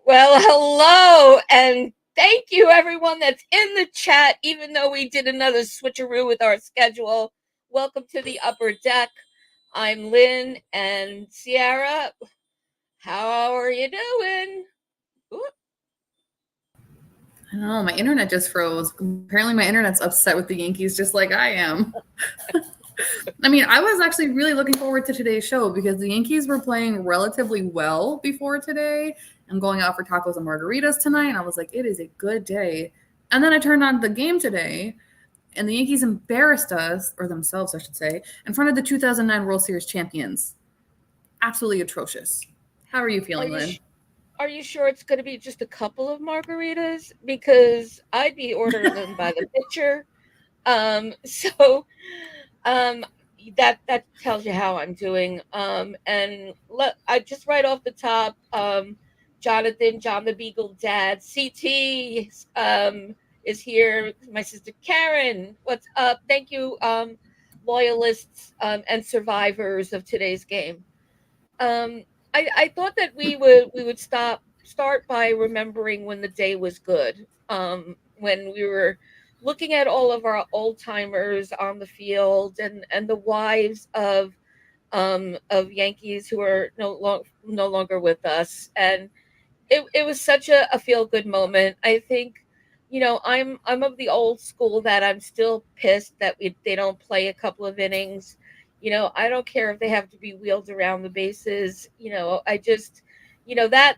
Well, hello, and thank you everyone that's in the chat, even though we did another switcheroo with our schedule. Welcome to the upper deck. I'm Lynn and Ciarra. How are you doing? Ooh. I don't know, my internet just froze. Apparently my internet's upset with the Yankees just like I am. I mean, I was actually really looking forward to today's show because the Yankees were playing relatively well before today. I'm going out for tacos and margaritas tonight, and I was like, it is a good day. And then I turned on the game today, and the Yankees embarrassed us, or themselves, I should say, in front of the 2009 World Series champions. Absolutely atrocious. How are you Are feeling, you Lynn? sh- are you sure it's going to be just a couple of margaritas? Because I'd be ordering them by the pitcher. So um, that tells you how I'm doing. I just right off the top, Jonathan, John the Beagle Dad, CT, is here. My sister Karen, what's up? Thank you, loyalists and survivors of today's game. Um, I thought that we would start by remembering when the day was good. When we were looking at all of our old timers on the field and the wives of Yankees who are no longer with us, and it was such a feel good moment. I think, I'm of the old school that I'm still pissed that they don't play a couple of innings. I don't care if they have to be wheeled around the bases. I just,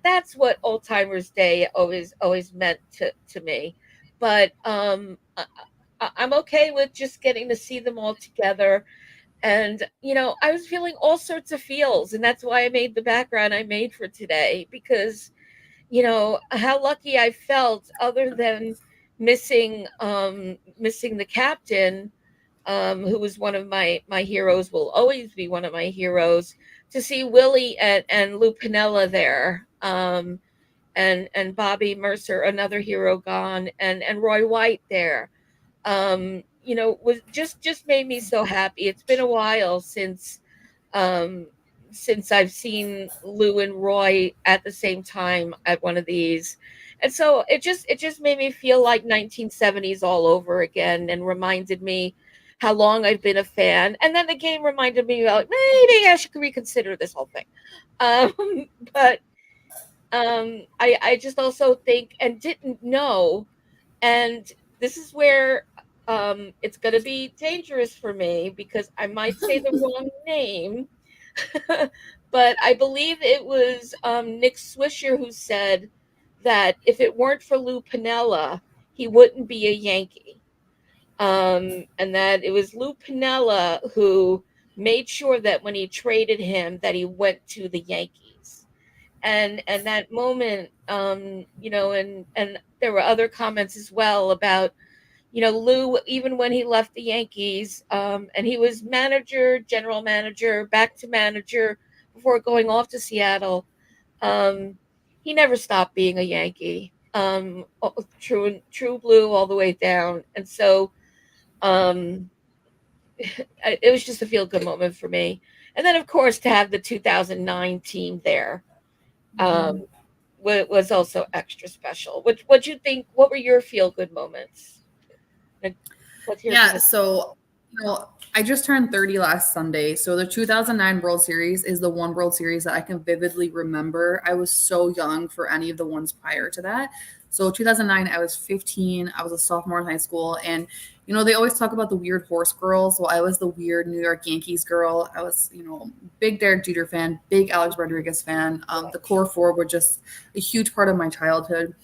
that's what old timers day always meant to me. But I'm okay with just getting to see them all together. And I was feeling all sorts of feels, and that's why I made the background I made for today, because how lucky I felt, other than missing the captain, who was one of my heroes, will always be one of my heroes, to see Willie and Lou Pinella there, and Bobby Mercer, another hero gone, and Roy White there. Was just made me so happy. It's been a while um since I've seen Lou and Roy at the same time at one of these. And so it just made me feel like 1970s all over again, and reminded me how long I've been a fan. And then the game reminded me, like, maybe I should reconsider this whole thing. But I just also think, and didn't know, and this is where it's going to be dangerous for me because I might say the wrong name. But I believe it was Nick Swisher who said that if it weren't for Lou Pinella, he wouldn't be a Yankee. And that it was Lou Pinella who made sure that when he traded him, that he went to the Yankees. And that moment, and there were other comments as well about, Lou, even when he left the Yankees, and he was manager, general manager, back to manager before going off to Seattle, um, he never stopped being a Yankee. True blue all the way down. And so, um, it was just a feel good moment for me. And then, of course, to have the 2009 team there, um, Mhm. was also extra special. What you think? What were your feel good moments? Like, let's hear from Yeah, the. so I just turned 30 last Sunday. So the 2009 World Series is the one World Series that I can vividly remember. I was so young for any of the ones prior to that. So 2009, I was 15. I was a sophomore in high school, and they always talk about the weird horse girls. Well, I was the weird New York Yankees girl. I was, big Derek Jeter fan, big Alex Rodriguez fan. The core four were just a huge part of my childhood.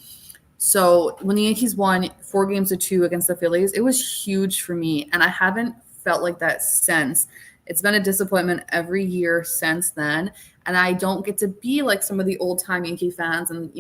So when the Yankees won 4 games to 2 against the Phillies, it was huge for me. And I haven't felt like that since. It's been a disappointment every year since then. And I don't get to be like some of the old time Yankee fans and,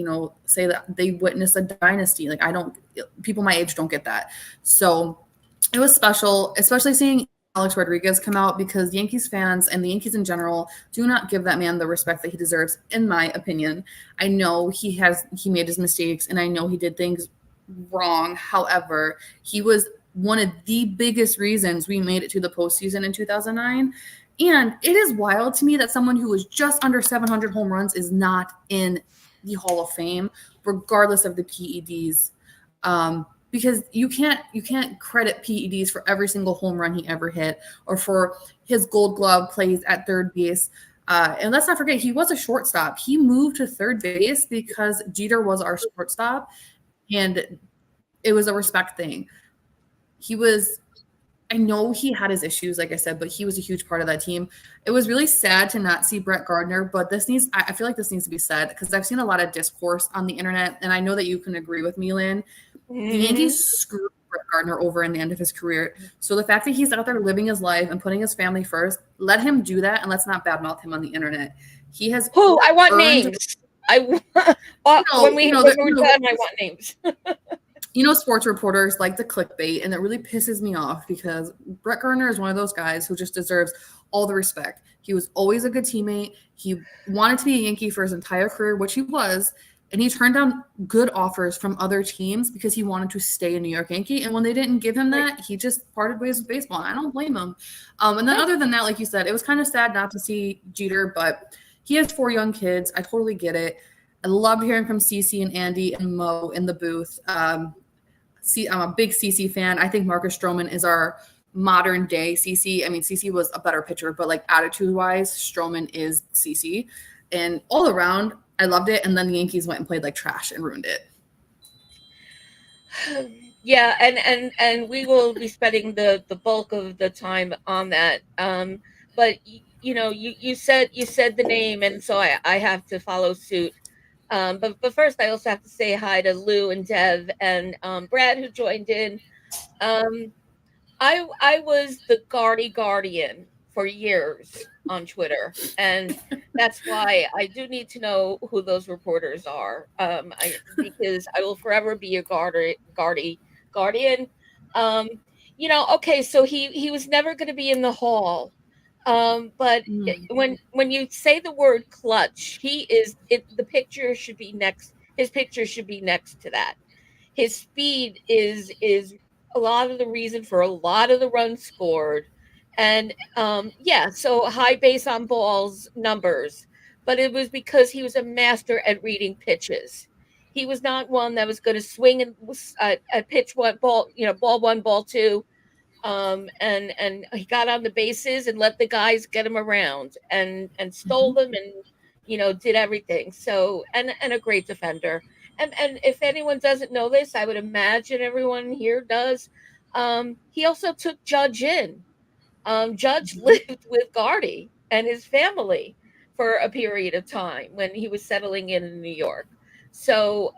say that they witnessed a dynasty. Like, I don't, people my age don't get that. So it was special, especially seeing Alex Rodriguez come out, because Yankees fans and the Yankees in general do not give that man the respect that he deserves, in my opinion. I know he made his mistakes, and I know he did things wrong. However, he was one of the biggest reasons we made it to the postseason in 2009. And it is wild to me that someone who was just under 700 home runs is not in the Hall of Fame, regardless of the PEDs. Because you can't credit PEDs for every single home run he ever hit or for his Gold Glove plays at third base. And let's not forget, he was a shortstop. He moved to third base because Jeter was our shortstop, and it was a respect thing. He was I know he had his issues, like I said, but he was a huge part of that team. It was really sad to not see Brett Gardner, but I feel like this needs to be said because I've seen a lot of discourse on the internet, and I know that you can agree with me, Lynn. The Yankees Mhm. screwed Brett Gardner over in the end of his career. So the fact that he's out there living his life and putting his family first, let him do that, and let's not badmouth him on the internet. He has Who? I want earned, names. When you know, we're done, I want names. sports reporters like the clickbait, and it really pisses me off because Brett Gardner is one of those guys who just deserves all the respect. He was always a good teammate. He wanted to be a Yankee for his entire career, which he was, and he turned down good offers from other teams because he wanted to stay a New York Yankee. And when they didn't give him Right. that, he just parted ways with baseball. I don't blame him. And then Nope. other than that, like you said, it was kind of sad not to see Jeter, but he has 4 young kids. I totally get it. I loved hearing from Cece and Andy and Mo in the booth. I'm a big CC fan. I think Marcus Stroman is our modern day CC. I mean, CC was a better pitcher, but like attitude wise, Stroman is CC. And all around, I loved it. And then the Yankees went and played like trash and ruined it. Yeah, and we will be spending the bulk of the time on that. But you said the name, and so I have to follow suit. But first, I also have to say hi to Lou and Dev and Brad who joined in. Um, I was the Guardy Guardian for years on Twitter, and that's why I do need to know who those reporters are. Because I will forever be a Guardy Guardian. Um, okay, so he was never going to be in the hall. But Mm. when you say the word clutch, he is it. The picture should be next. His picture should be next to that. His speed is a lot of the reason for a lot of the runs scored. And yeah, so high base on balls numbers, but it was because he was a master at reading pitches. He was not one that was going to swing and at pitch one ball, ball one, ball two, and he got on the bases and let the guys get him around and stole Mhm. them and did everything. So and a great defender. And if anyone doesn't know this, I would imagine everyone here does. He also took Judge in. Judge Mhm. lived with Gardy and his family for a period of time when he was settling in New York. So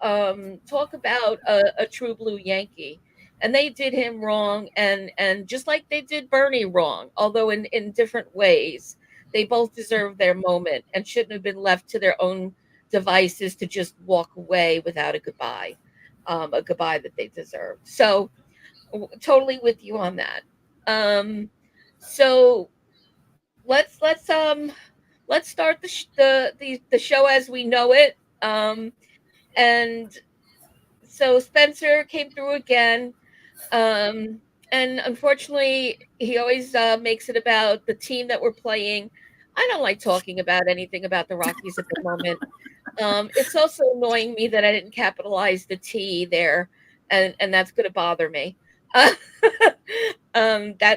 talk about a true blue Yankee. And they did him wrong, and just like they did Bernie wrong, although in different ways, they both deserved their moment and shouldn't have been left to their own devices to just walk away without a goodbye that they deserved. So totally with you on that. Um, so let's start the show as we know it. And so Spencer came through again. Um, and unfortunately, he always makes it about the team that we're playing. I don't like talking about anything about the Rockies at the moment. It's also annoying me that I didn't capitalize the T there, and that's going to bother me. Uh,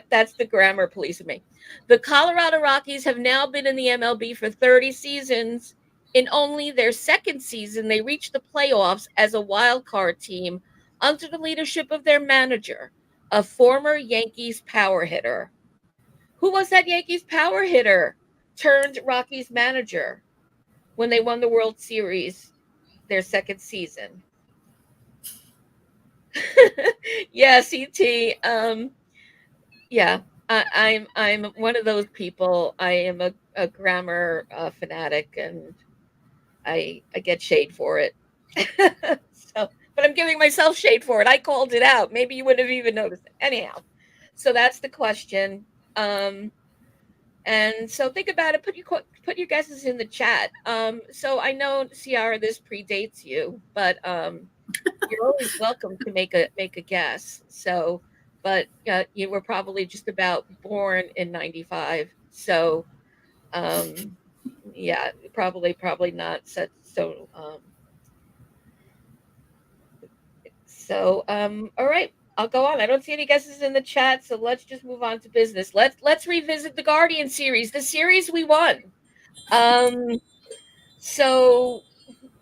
that's the grammar police of me. The Colorado Rockies have now been in the MLB for 30 seasons. In only their second season, they reached the playoffs as a wild card team under the leadership of their manager, a former Yankees power hitter. Who was that Yankees power hitter turned Rockies manager when they won the World Series their second season? Yeah, CT. Yeah, I'm one of those people. I am a grammar fanatic, and I get shade for it. So, but I'm giving myself shade for it. I called it out. Maybe you wouldn't have even noticed it. Anyhow, so that's the question. Um, and so think about it. Put your guesses in the chat. So I know Ciara, this predates you, but you're always welcome to make a guess. So, but you were probably just about born in '95. So, yeah, probably not so. So, all right, I'll go on. I don't see any guesses in the chat, so let's just move on to business. Let's revisit the Guardian series, the series we won. Um, so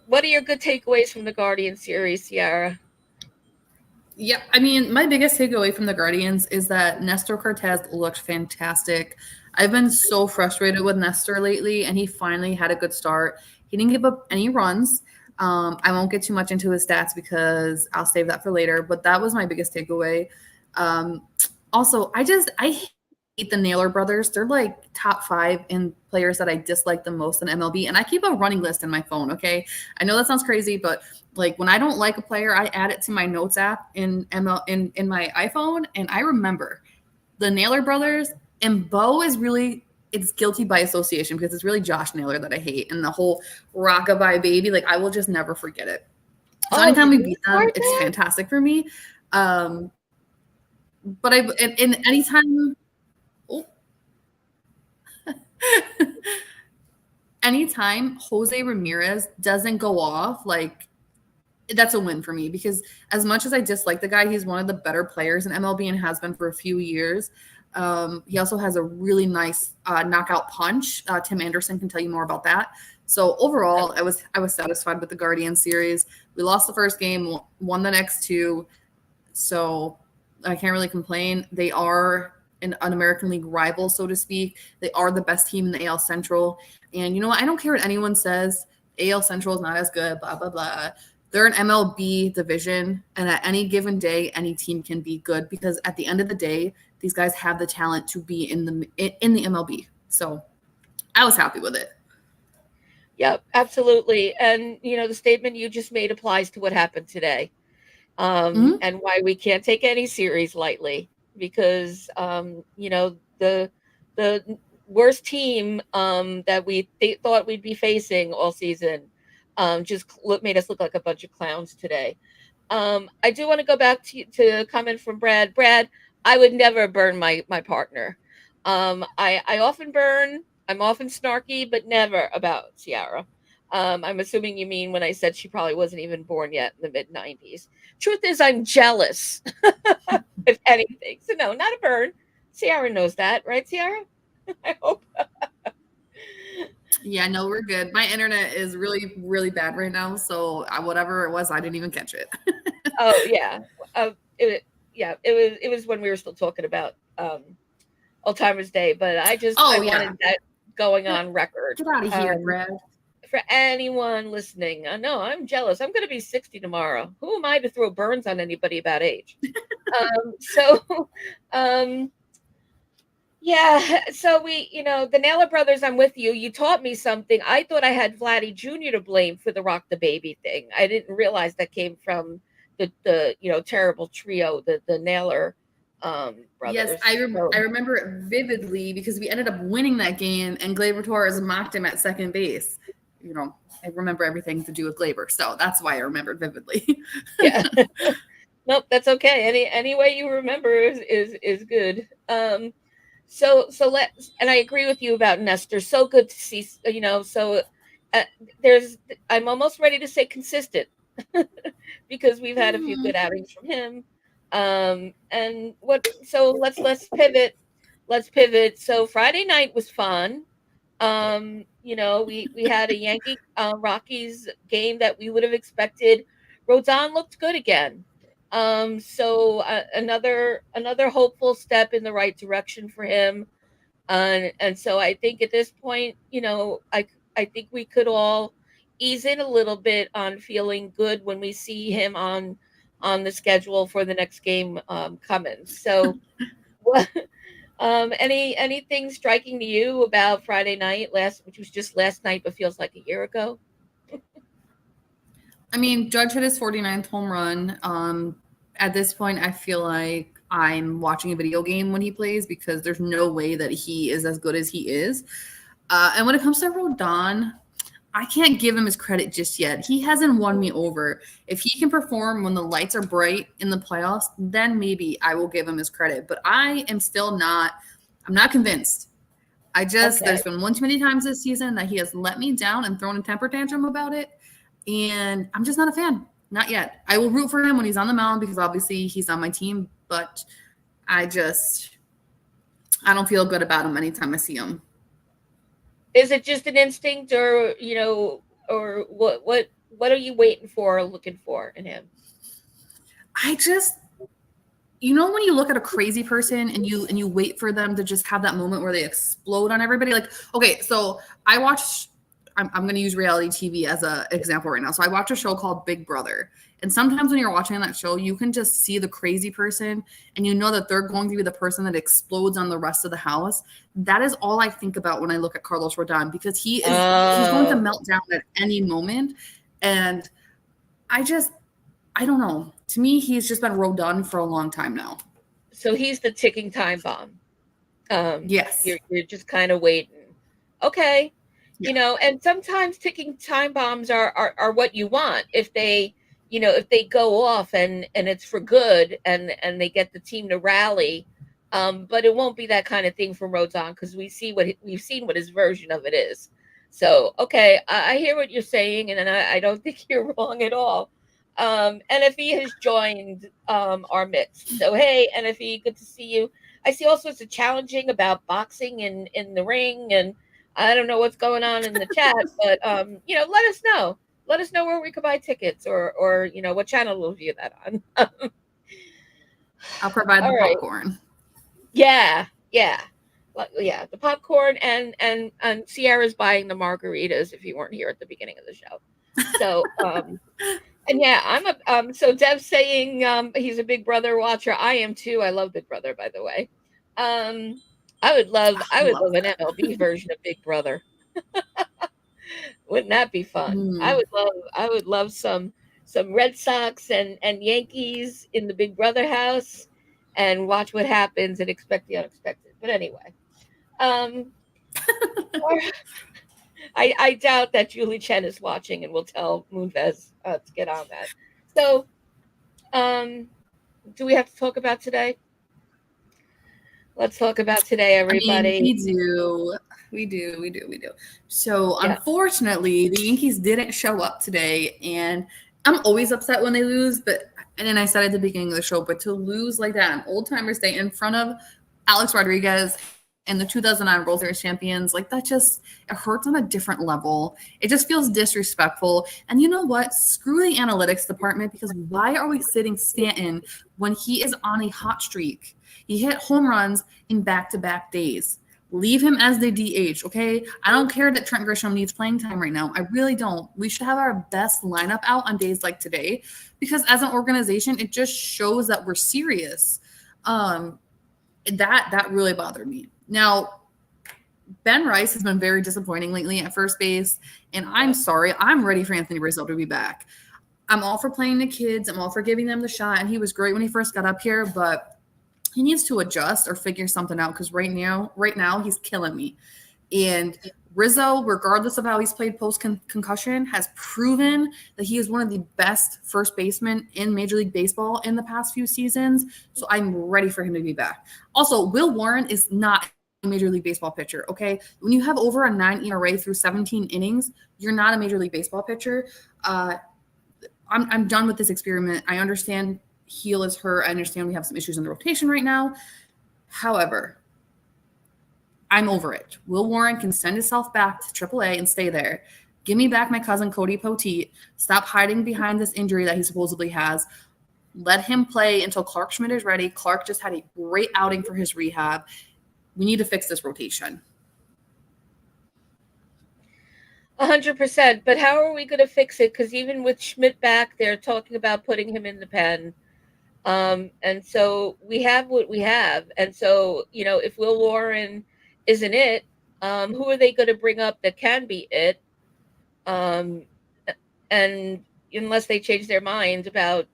what are your good takeaways from the Guardian series, Ciarra? Yeah, I mean, my biggest takeaway from the Guardians is that Nestor Cortez looked fantastic. I've been so frustrated with Nestor lately, and he finally had a good start. He didn't give up any runs. I won't get too much into his stats because I'll save that for later, but that was my biggest takeaway. Um, Also, I hate the Naylor brothers. They're like top 5 in players that I dislike the most in MLB, and I keep a running list in my phone. Okay, I know that sounds crazy, but like when I don't like a player, I add it to my notes app in ML in my iPhone, and I remember the Naylor brothers. And Bo is really, it's guilty by association because it's really Josh Naylor that I hate, and the whole rockabye baby. Like I will just never forget it. So Oh, anytime did we you beat them, start it's that? fantastic for me. Um, but I in anytime. Oh, anytime Jose Ramirez doesn't go off, like that's a win for me because as much as I dislike the guy, he's one of the better players in MLB and has been for a few years. He also has a really nice knockout punch. Tim Anderson can tell you more about that. So overall, I was satisfied with the Guardian series. We lost the first game, won the next two, so I can't really complain. They are an American League rival, so to speak. They are the best team in the AL Central. And you know what? I don't care what anyone says. AL Central is not as good, blah, blah, blah. They're an MLB division. And at any given day, any team can be good because at the end of the day, these guys have the talent to be in the MLB. So I was happy with it. Yep, absolutely. And the statement you just made applies to what happened today. Mm-hmm. And why we can't take any series lightly because the worst team that we thought we'd be facing all season just made us look like a bunch of clowns today. I do want to go back to a comment from Brad. Brad, I would never burn my partner. I often burn. I'm often snarky, but never about Ciarra. I'm assuming you mean when I said she probably wasn't even born yet in the mid '90s. Truth is, I'm jealous, if anything. So no, not a burn. Ciarra knows that, right, Ciarra? I hope. Yeah, no, we're good. My internet is really, really bad right now. So whatever it was, I didn't even catch it. Oh yeah. Yeah. It was when we were still talking about Alzheimer's Day, but I Oh, yeah. wanted that going Get, on record. get out of here, Brad. For anyone listening, no, I'm jealous. I'm going to be 60 tomorrow. Who am I to throw burns on anybody about age? So, um, yeah. So the Naylor brothers. I'm with you. You taught me something. I thought I had Vladdy Jr. to blame for the rock the baby thing. I didn't realize that came from the terrible trio, the Naylor Yes, brothers. I So remember it vividly because we ended up winning that game, and Gleyber Torres mocked him at second base. You know, I remember everything to do with Gleyber, so that's why I remembered vividly. yeah. Nope, that's okay. Any way you remember is good. So and I agree with you about Nestor. So good to see. So uh, there's. I'm almost ready to say consistent because we've had a few Mhm. good outings from him. And what? So let's pivot. Let's pivot. So Friday night was fun. We had a Yankee Rockies game that we would have expected. Rodon looked good again. Another hopeful step in the right direction for him. And so I think at this point, I think we could all ease in a little bit on feeling good when we see him on the schedule for the next game coming. So what anything striking to you about Friday night which was just last night but feels like a year ago? I mean, Judge hit his 49th home run. At this point, I feel like I'm watching a video game when he plays because there's no way that he is as good as he is. And when it comes to Rodon, I can't give him his credit just yet. He hasn't won me over. If he can perform when the lights are bright in the playoffs, then maybe I will give him his credit. But I am still not, I'm not convinced. Okay. There's been one too many times this season that he has let me down and thrown a temper tantrum about it. And I'm just not a fan. Not yet. I will root for him when he's on the mound because obviously he's on my team, but I just I don't feel good about him anytime I see him. Is it just an instinct, or or what are you waiting for or looking for in him? I just when you look at a crazy person and you wait for them to just have that moment where they explode on everybody. Like, okay, so I watch. I'm going to use reality TV as an example right now. So I watch a show called Big Brother, and sometimes when you're watching that show, you can just see the crazy person, and you know that they're going to be the person that explodes on the rest of the house. That is all I think about when I look at Carlos Rodon because he's going to Oh, melt down at any moment, and I just I don't know. To me, he's just been Rodon for a long time now. so he's the ticking time bomb. Yes. You're just kind of waiting. Okay. Yeah. And sometimes ticking time bombs are what you want if they, if they go off and it's for good and they get the team to rally. But it won't be that kind of thing from Rodon because we've seen what his version of it is. So okay, I hear what you're saying, and I don't think you're wrong at all. NFE has joined our midst. So hey, NFE, good to see you. I see all sorts of challenging about boxing in the ring, and I don't know what's going on in the chat, but let us know. Let us know where we could buy tickets, or what channel we'll view that on. I'll provide All the right. popcorn. Yeah, yeah. Yeah, the popcorn and Ciarra's buying the margaritas if you weren't here at the beginning of the show. So, and yeah, I'm a so Dev's saying he's a Big Brother watcher. I am too. I love Big Brother, by the way. Um I would Love love an that. MLB version of Big Brother. Wouldn't that be fun? Mm. I would love some Red Sox and Yankees in the Big Brother house and watch what happens and expect the unexpected. But anyway, um I doubt that Julie Chen is watching and will tell Moonves to get on that. So, um, do we have to talk about today? Let's talk about today, I mean, everybody. we do. We do. So, Yeah. unfortunately, the Yankees didn't show up today. And I'm always upset when they lose. And then I said at the beginning of the show, but to lose like that on Old Timers Day in front of Alex Rodriguez and the 2009 World Series champions, like that just, it hurts on a different level. It just feels disrespectful. And you know what? Screw the analytics department because why are we sitting Stanton when he is on a hot streak? He hit home runs in back-to-back days. Leave him as the DH, okay? I don't care that Trent Grisham needs playing time right now. I really don't. We should have our best lineup out on days like today because as an organization, it just shows that we're serious. Um, that really bothered me. Now, Ben Rice has been very disappointing lately at first base, and I'm Yeah. sorry. I'm ready for Anthony Rizzo to be back. I'm all for playing the kids. I'm all for giving them the shot, and he was great when he first got up here, but he needs to adjust or figure something out because right now he's killing me. And Rizzo, regardless of how he's played post concussion, has proven that he is one of the best first basemen in Major League Baseball in the past few seasons. So I'm ready for him to be back. Also, Will Warren is not a Major League Baseball pitcher. Okay, when you have over a 9 ERA through 17 innings, you're not a Major League Baseball pitcher. Uh, I'm done with this experiment. I understand Heel is hurt. I understand we have some issues in the rotation right now. However, I'm over it. Will Warren can send himself back to AAA and stay there. Give me back my cousin Cody Poteet. Stop hiding behind this injury that he supposedly has. Let him play until Clark Schmidt is ready. Clark just had a great outing for his rehab. We need to fix this rotation. 100%. But how are we going to fix it? Because even with Schmidt back, they're talking about putting him in the pen. And so we have what we have. And so, if Will Warren isn't it, who are they going to bring up that can be it? Um, and unless they change their mind about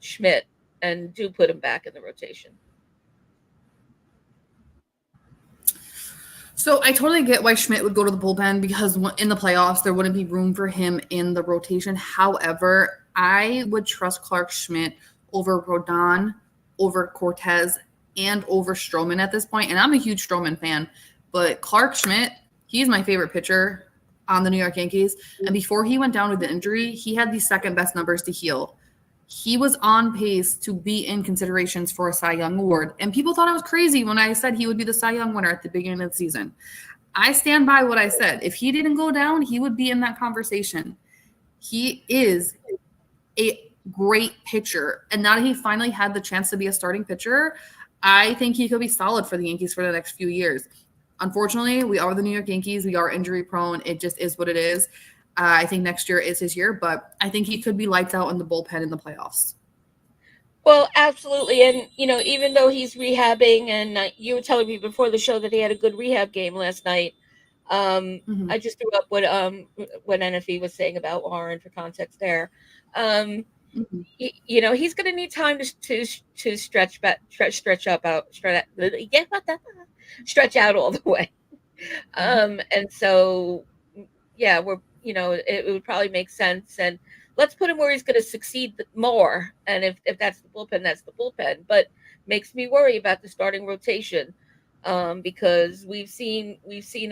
Schmidt and do put him back in the rotation. So I totally get why Schmidt would go to the bullpen because in the playoffs there wouldn't be room for him in the rotation. However, I would trust Clark Schmidt over Rodon, over Cortez, and over Stroman at this point. And I'm a huge Stroman fan, but Clark Schmidt, he's my favorite pitcher on the New York Yankees. And before he went down with the injury, he had the second best numbers to heal. He was on pace to be in considerations for a Cy Young award. And people thought I was crazy when I said he would be the Cy Young winner at the beginning of the season. I stand by what I said. If he didn't go down, he would be in that conversation. He is a great pitcher. And now that he finally had the chance to be a starting pitcher, I think he could be solid for the Yankees for the next few years. Unfortunately, we are the New York Yankees. We are injury prone. It just is what it is. I think next year is his year, but I think he could be lights out in the bullpen in the playoffs. Well, absolutely. And, even though he's rehabbing, and you were telling me before the show that he had a good rehab game last night, Mm-hmm. I just threw up what NFE was saying about Warren for context there. Um, Mm-hmm. he's going to need time to stretch back, stretch up out, stretch out all the way. And so, yeah, it would probably make sense. And let's put him where he's going to succeed more. And if that's the bullpen, that's the bullpen. But makes me worry about the starting rotation, because we've seen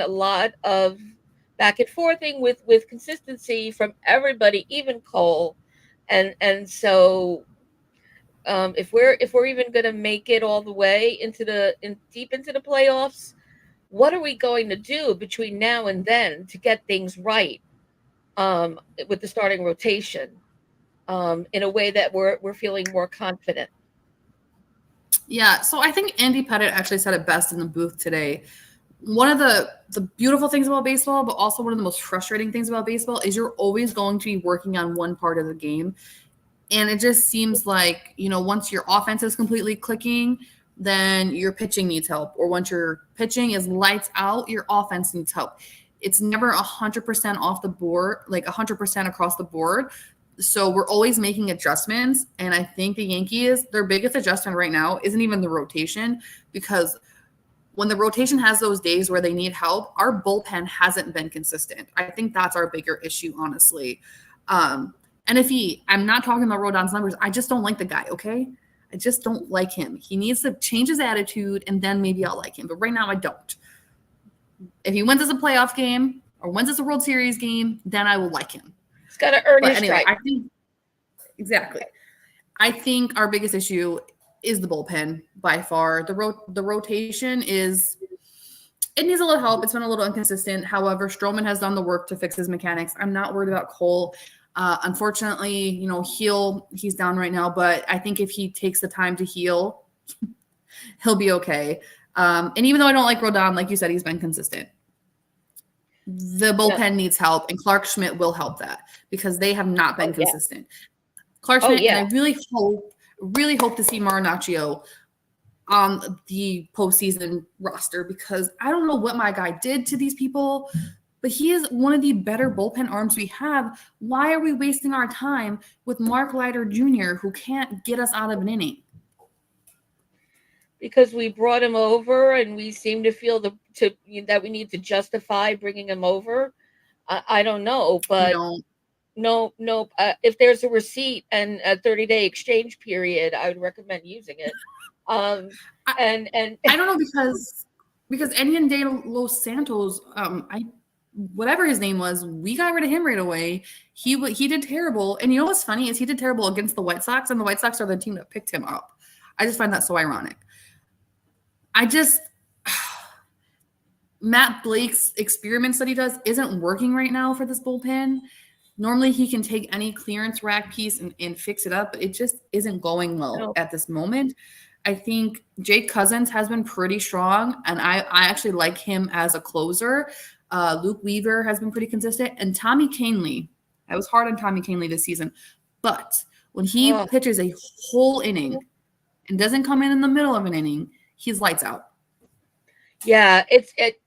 a lot of back and forthing with consistency from everybody, even Cole. And so, if we're even going to make it all the way deep into the playoffs, what are we going to do between now and then to get things right, with the starting rotation, in a way that we're feeling more confident? Yeah, so I think Andy Pettit actually said it best in the booth today. One of the beautiful things about baseball, but also one of the most frustrating things about baseball, is you're always going to be working on one part of the game. And it just seems like, once your offense is completely clicking, then your pitching needs help. Or once your pitching is lights out, your offense needs help. It's never 100% off the board, like 100% across the board. So we're always making adjustments. And I think the Yankees, their biggest adjustment right now isn't even the rotation, because when the rotation has those days where they need help, our bullpen hasn't been consistent. I think that's our bigger issue, honestly. And I'm not talking about Rodon's numbers. I just don't like the guy, okay? I just don't like him. He needs to change his attitude, and then maybe I'll like him. But right now, I don't. If he wins as a playoff game or wins as a World Series game, then I will like him. He's got to earn But his anyway, stripes. I think exactly. I think our biggest issue is the bullpen by far. The rotation is it needs a little help. It's been a little inconsistent. However, Stroman has done the work to fix his mechanics. I'm not worried about Cole. Unfortunately, he's down right now, but I think if he takes the time to heal, he'll be okay. And even though I don't like Rodon, like you said, he's been consistent. The bullpen needs help, and Clark Schmidt will help that, because they have not been consistent. Clark Schmidt, and I really hope to see Marinaccio on the postseason roster, because I don't know what my guy did to these people, but he is one of the better bullpen arms we have. Why are we wasting our time with Mark Leiter Jr., who can't get us out of an inning? Because we brought him over and we seem to feel that we need to justify bringing him over. I don't know, but no. If there's a receipt and a 30-day exchange period, I would recommend using it. And I don't know, because Enian de Los Santos, whatever his name was, we got rid of him right away. He did terrible, and you know what's funny is he did terrible against the White Sox, and the White Sox are the team that picked him up. I just find that so ironic. Matt Blake's experiments that he does isn't working right now for this bullpen. Normally he can take any clearance rack piece and fix it up, but it just isn't going well at this moment. I think Jake Cousins has been pretty strong, and I actually like him as a closer. Luke Weaver has been pretty consistent, and Tommy Kahnle. I was hard on Tommy Kahnle this season, but when he pitches a whole inning and doesn't come in the middle of an inning, he's lights out. Yeah,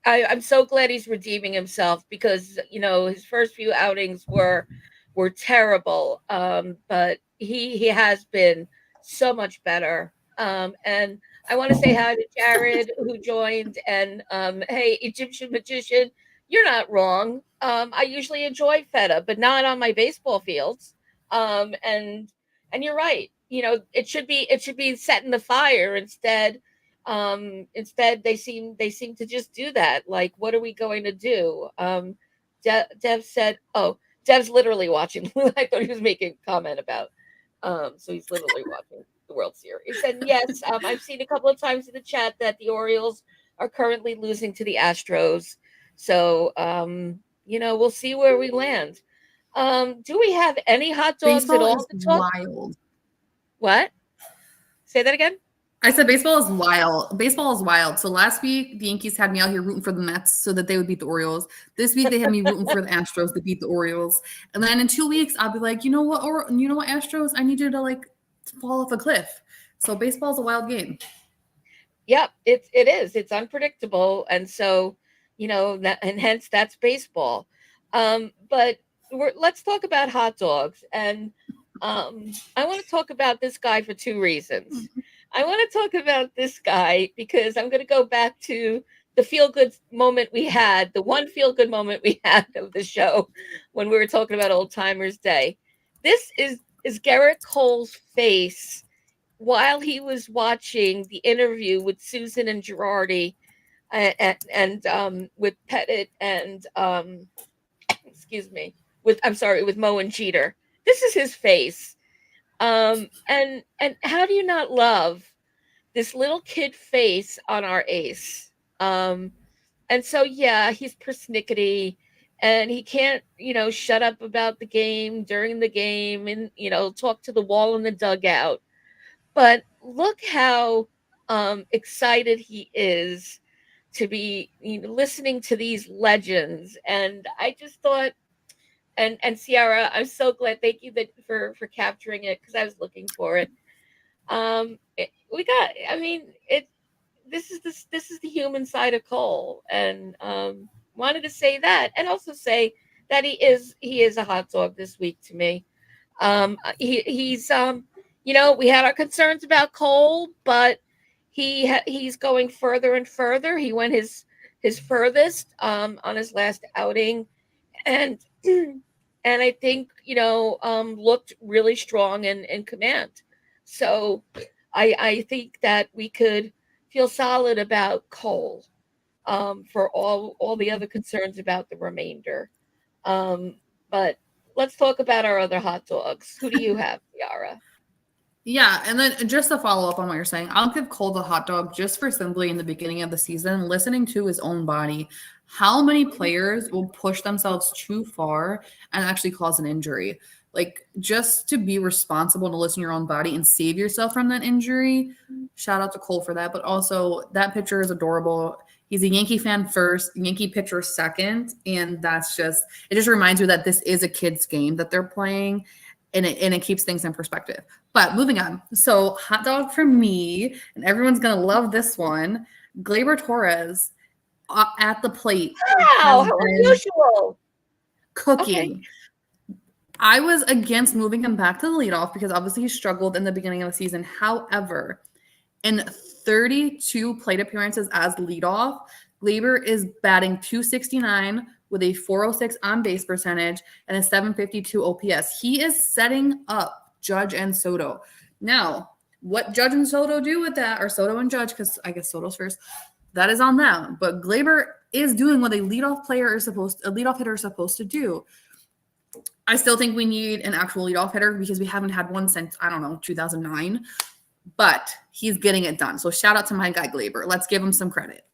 I'm so glad he's redeeming himself, because his first few outings were terrible, but he has been so much better. And I want to say hi to Jared, who joined. And hey, Egyptian magician, you're not wrong. I usually enjoy feta, but not on my baseball fields. And you're right. It should be setting the fire instead. Instead they seem to just do that. Like, what are we going to do? Dev said, "Oh, Dev's literally watching." I thought he was making a comment about. So he's literally watching the World Series. And yes, I've seen a couple of times in the chat that the Orioles are currently losing to the Astros. So we'll see where we land. Do we have any hot dogs at Baseball all is to talk? wild. What? Say that again. I said baseball is wild. Baseball is wild. So last week the Yankees had me out here rooting for the Mets so that they would beat the Orioles. This week they had me rooting for the Astros to beat the Orioles. And then in 2 weeks I'll be like, you know what, or you know what, Astros, I need you to like fall off a cliff. So baseball is a wild game. Yep, it is. It's unpredictable, and so that, and hence that's baseball. But let's talk about hot dogs, and I want to talk about this guy for two reasons. I want to talk about this guy because I'm going to go back to the feel good moment we had, the one feel good moment we had of the show when we were talking about Old Timers Day. This is Garrett Cole's face while he was watching the interview with Susan and Girardi and with Pettit and excuse me, with Mo and Jeter. This is his face. And how do you not love this little kid face on our ace? And so yeah, he's persnickety and he can't, shut up about the game during the game and talk to the wall in the dugout. But look how excited he is to be listening to these legends. And I just thought, and Ciarra, I'm so glad. Thank you for capturing it because I was looking for it. We got. I mean, it. This is the human side of Cole, and wanted to say that, and also say that he is a hot dog this week to me. He's we had our concerns about Cole, but he's going further and further. He went his furthest on his last outing, and and I think looked really strong and in command. So I think that we could feel solid about Cole for all the other concerns about the remainder. But let's talk about our other hot dogs. Who do you have, Ciarra? Yeah, and then just to follow up on what you're saying, I'll give Cole the hot dog just for simply in the beginning of the season, listening to his own body. How many players will push themselves too far and actually cause an injury? Like, just to be responsible to listen to your own body and save yourself from that injury. Shout out to Cole for that. But also, that pitcher is adorable. He's a Yankee fan first, Yankee pitcher second. And it just reminds you that this is a kid's game that they're playing. And it keeps things in perspective. But moving on. So hot dog for me, and everyone's going to love this one. Gleyber Torres at the plate Wow, has how been unusual. cooking. Okay. I was against moving him back to the leadoff because obviously he struggled in the beginning of the season. However, in 32 plate appearances as leadoff, Gleyber is batting 269 with a 406 on base percentage and a 752 OPS. He is setting up Judge and Soto. Now, what Judge and Soto do with that, or Soto and Judge, because I guess Soto's first, that is on them. But Gleyber is doing what a leadoff hitter is supposed to do. I still think we need an actual leadoff hitter because we haven't had one since, I don't know, 2009. But he's getting it done. So shout out to my guy Gleyber. Let's give him some credit.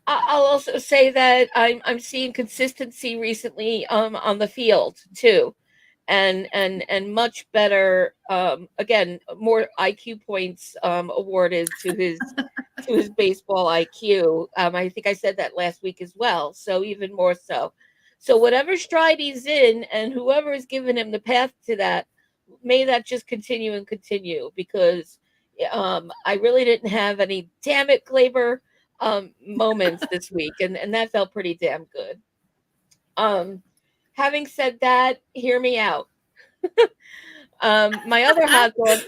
I'll also say that I'm seeing consistency recently on the field too, and much better. Again, more IQ points awarded to his baseball IQ. I think I said that last week as well. So even more so. So whatever stride he's in, and whoever is giving him the path to that, may that just continue and continue because I really didn't have any damn it Glaber moments this week, and that felt pretty damn good. Having said that, hear me out. My other hot dog,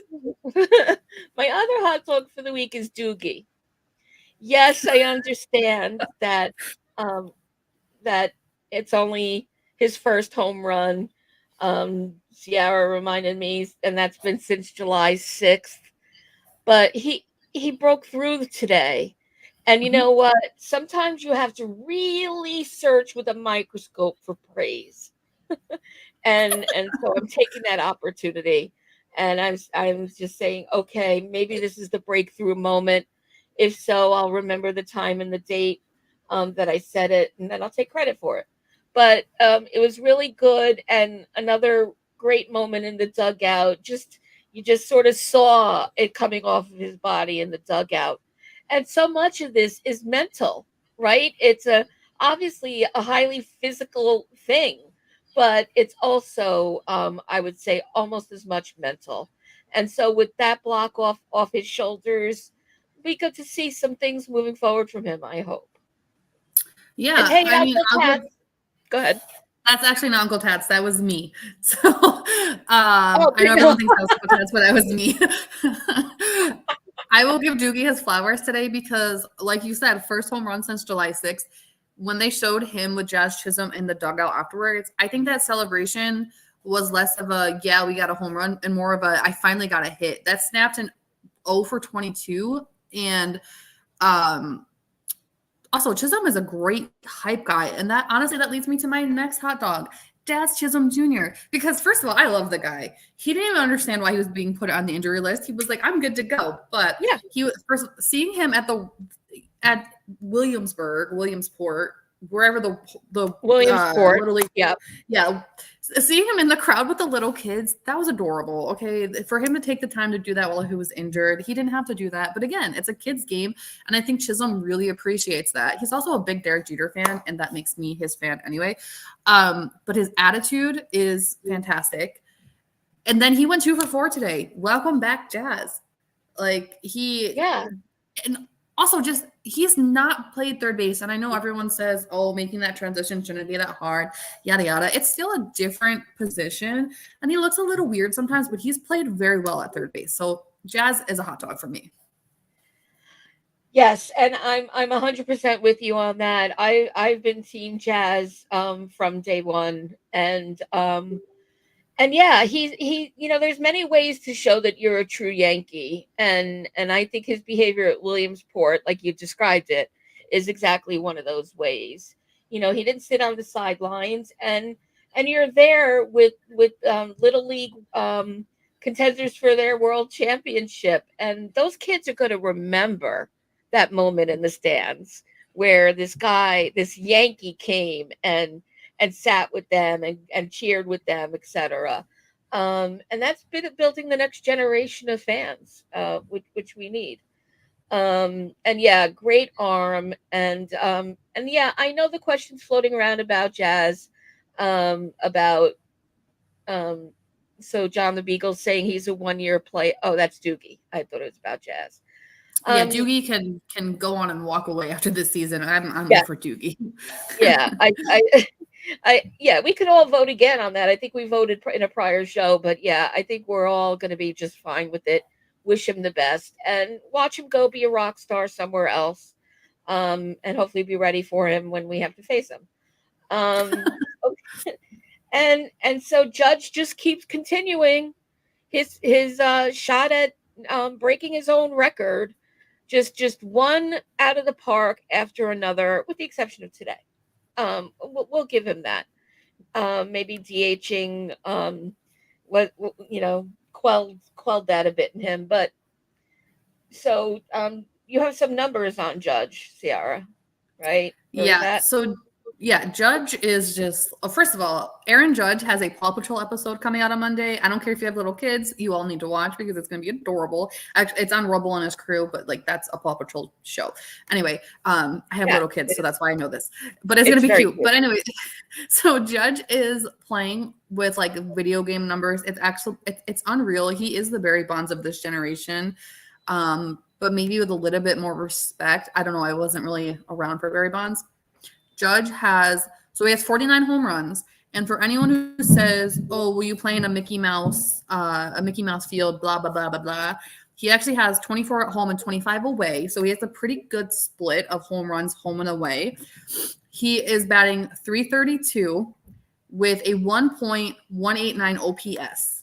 my other hot dog for the week is Doogie. Yes, I understand that it's only his first home run. Ciarra reminded me, and that's been since July 6th. But he broke through today, And you Mhm. know what? Sometimes you have to really search with a microscope for praise. And so I'm taking that opportunity, and I'm just saying, okay, maybe this is the breakthrough moment. If so, I'll remember the time and the date that I said it, and then I'll take credit for it. But it was really good, and another great moment in the dugout. Just you just sort of saw it coming off of his body in the dugout, and so much of this is mental, right? It's a obviously a highly physical thing, but it's also I would say almost as much mental. And so with that block off his shoulders, we get to see some things moving forward from him, I hope. And Yeah, hey, I mean, Uncle I'll Tat, give. go ahead. That's actually not Uncle Tats. That was me. So Oh, I know no. everyone thinks that was Uncle Tats, but that was me. I will give Doogie his flowers today because, like you said, first home run since July 6th. When they showed him with Jazz Chisholm in the dugout afterwards, I think that celebration was less of a, yeah, we got a home run, and more of a, I finally got a hit. That snapped an 0 for 22. And um, also, Chisholm is a great hype guy. And that honestly, that leads me to my next hot dog, Daz Chisholm Jr. Because first of all, I love the guy. He didn't even understand why he was being put on the injury list. He was like, I'm good to go. But Yeah, he was first seeing him at Williamsport, wherever the Williamsport. little league, Yeah. yeah, seeing him in the crowd with the little kids, that was adorable. Okay, for him to take the time to do that while he was injured, he didn't have to do that. But again, it's a kids game, and I think Chisholm really appreciates that. He's also a big Derek Jeter fan, and that makes me his fan anyway. But his attitude is fantastic. And then he went 2 for 4 today. Welcome back, Jazz. Like he Yeah. and also just he's not played third base. And I know everyone says, oh, making that transition shouldn't be that hard, yada yada. It's still a different position. And he looks a little weird sometimes, but he's played very well at third base. So Jazz is a hot dog for me. Yes, and I'm 100% with you on that. I've been team Jazz from day one, and yeah, he there's many ways to show that you're a true Yankee, and I think his behavior at Williamsport, like you described it, is exactly one of those ways. He didn't sit on the sidelines, and you're there with little league contenders for their world championship, and those kids are going to remember that moment in the stands where this Yankee came and sat with them and cheered with them, etc. And that's been building the next generation of fans, which we need. And yeah, great arm, and yeah, I know the questions floating around about Jazz, about um, so John the Beagle saying he's a 1 year play. Oh, that's Doogie. I thought it was about Jazz. Yeah, Um, Doogie can go on and walk away after this season. I'm yeah, for Doogie. yeah, yeah, we could all vote again on that. I think we voted in a prior show, but yeah, I think we're all going to be just fine with it. Wish him the best and watch him go be a rock star somewhere else. And hopefully be ready for him when we have to face him. Okay. And so Judge just keeps continuing his shot at breaking his own record, just one out of the park after another, with the exception of today. We'll give him that. Maybe DHing what quelled that a bit in him. But so you have some numbers on Judge Ciarra, right? Where was Yeah. that? So yeah, Judge is just first of all, Aaron Judge has a Paw Patrol episode coming out on Monday. I don't care if you have little kids, you all need to watch because it's gonna be adorable. Actually, it's on Rubble and his crew, but like that's a Paw Patrol show. Anyway, I have Yeah, little kids, so that's why I know this. But it's gonna it's be very cute. cute. But anyway, so Judge is playing with like video game numbers. It's actually it's unreal. He is the Barry Bonds of this generation. But maybe with a little bit more respect. I don't know. I wasn't really around for Barry Bonds. Judge has he has 49 home runs. And for anyone who says, "Oh, will you play in a Mickey Mouse field?" Blah blah blah blah blah. He actually has 24 at home and 25 away, so he has a pretty good split of home runs home and away. He is batting 332 with a 1.189 OPS.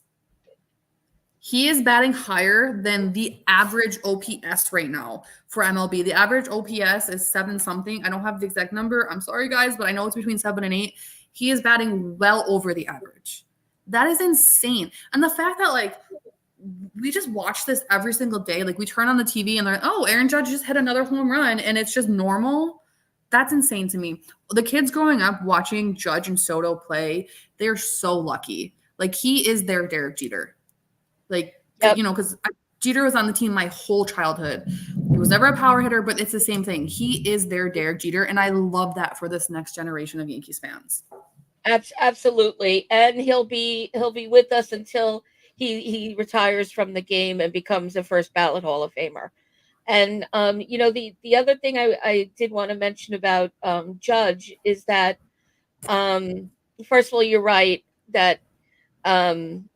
He is batting higher than the average OPS right now for MLB. The average OPS is seven something. I don't have the exact number. I'm sorry, guys, but I know it's between 7 and 8. He is batting well over the average. That is insane. And the fact that, like, we just watch this every single day. Like, we turn on the TV and they're like, oh, Aaron Judge just hit another home run, and it's just normal. That's insane to me. The kids growing up watching Judge and Soto play, they're so lucky. Like, he is their Derek Jeter. Like, Yep. because Jeter was on the team my whole childhood. He was never a power hitter, but it's the same thing. He is their Derek Jeter, and I love that for this next generation of Yankees fans. Absolutely, and he'll be with us until he retires from the game and becomes a first ballot Hall of Famer. And the other thing I did want to mention about Judge is that first of all, you're right that um,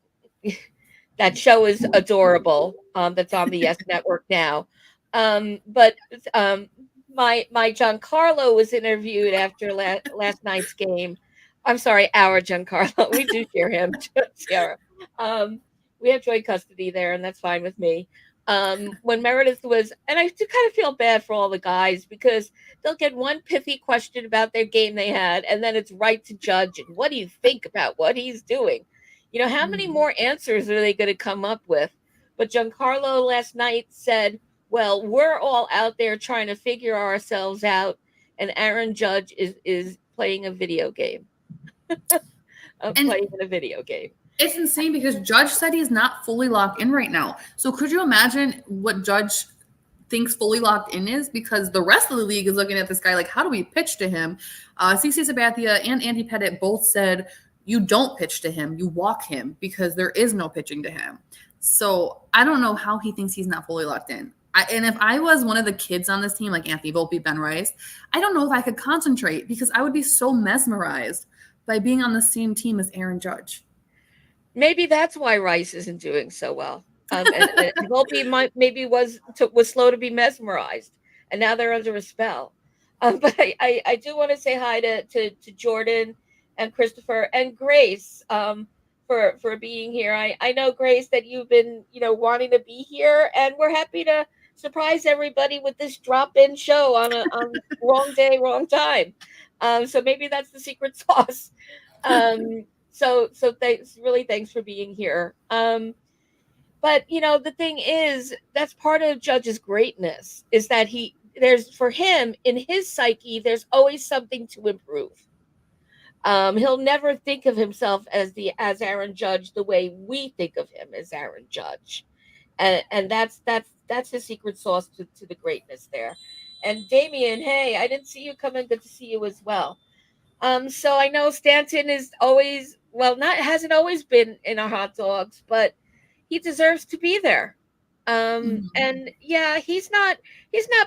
that show is adorable. That's on the Yes Network now. But um, my Giancarlo was interviewed after last night's game. I'm sorry, our Giancarlo. We do share him, Ciarra. Um, we have joint custody there, and that's fine with me. When Meredith was, and I do kind of feel bad for all the guys because they'll get one pithy question about their game they had, and then it's right to Judge. And what do you think about what he's doing? How many Mhm. more answers are they going to come up with? But Giancarlo last night said, well, we're all out there trying to figure ourselves out, and Aaron Judge is playing a video game. And Playing in a video game. it's insane because Judge said he's not fully locked in right now. So could you imagine what Judge thinks fully locked in is? Because the rest of the league is looking at this guy like, how do we pitch to him? CC Sabathia and Andy Pettit both said, you don't pitch to him, you walk him because there is no pitching to him. So I don't know how he thinks he's not fully locked in. And if I was one of the kids on this team, like Anthony Volpe, Ben Rice, I don't know if I could concentrate because I would be so mesmerized by being on the same team as Aaron Judge. Maybe that's why Rice isn't doing so well. And Volpe maybe was slow to be mesmerized, and now they're under a spell. But I do want to say hi to Jordan and Christopher and Grace for being here. I know, Grace, that you've been wanting to be here, and we're happy to surprise everybody with this drop-in show on wrong day, wrong time. So maybe that's the secret sauce. So thanks, really thanks for being here. But the thing is, that's part of Judge's greatness is that there's for him in his psyche, there's always something to improve. He'll never think of himself as Aaron Judge the way we think of him as Aaron Judge, and that's the secret sauce to the greatness there. And Damien, hey, I didn't see you come in. Good to see you as well. So I know Stanton is always not hasn't always been in our hot dogs, but he deserves to be there. Mhm. And yeah, he's not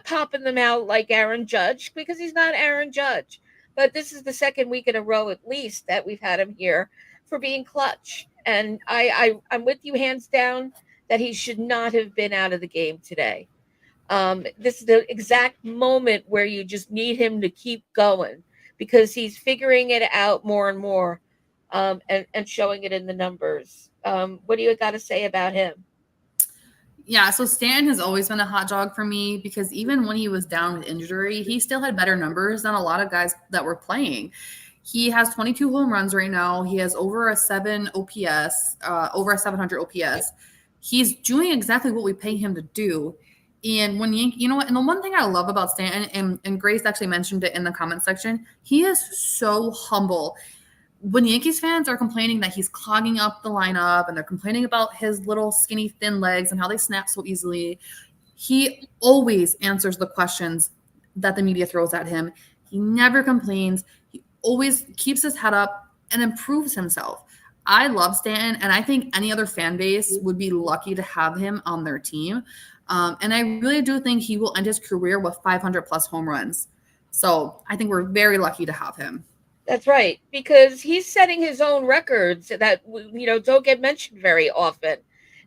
popping them out like Aaron Judge because he's not Aaron Judge. But this is the second week in a row, at least, that we've had him here for being clutch. And I'm with you hands down that he should not have been out of the game today. This is the exact moment where you just need him to keep going because he's figuring it out more and more, and showing it in the numbers. What do you got to say about him? Yeah, so Stanton has always been a hot dog for me because even when he was down with injury, he still had better numbers than a lot of guys that were playing. He has 22 home runs right now. He has over a 7 OPS, over a 700 OPS. He's doing exactly what we pay him to do. And when you know what, and the one thing I love about Stanton, and Grace actually mentioned it in the comment section, he is so humble. When Yankees fans are complaining that he's clogging up the lineup and they're complaining about his little skinny thin legs and how they snap so easily, he always answers the questions that the media throws at him. He never complains. He always keeps his head up and improves himself. I love Stanton, and I think any other fan base would be lucky to have him on their team. And I really do think he will end his career with 500 plus home runs. So I think we're very lucky to have him. That's right, because he's setting his own records that don't get mentioned very often.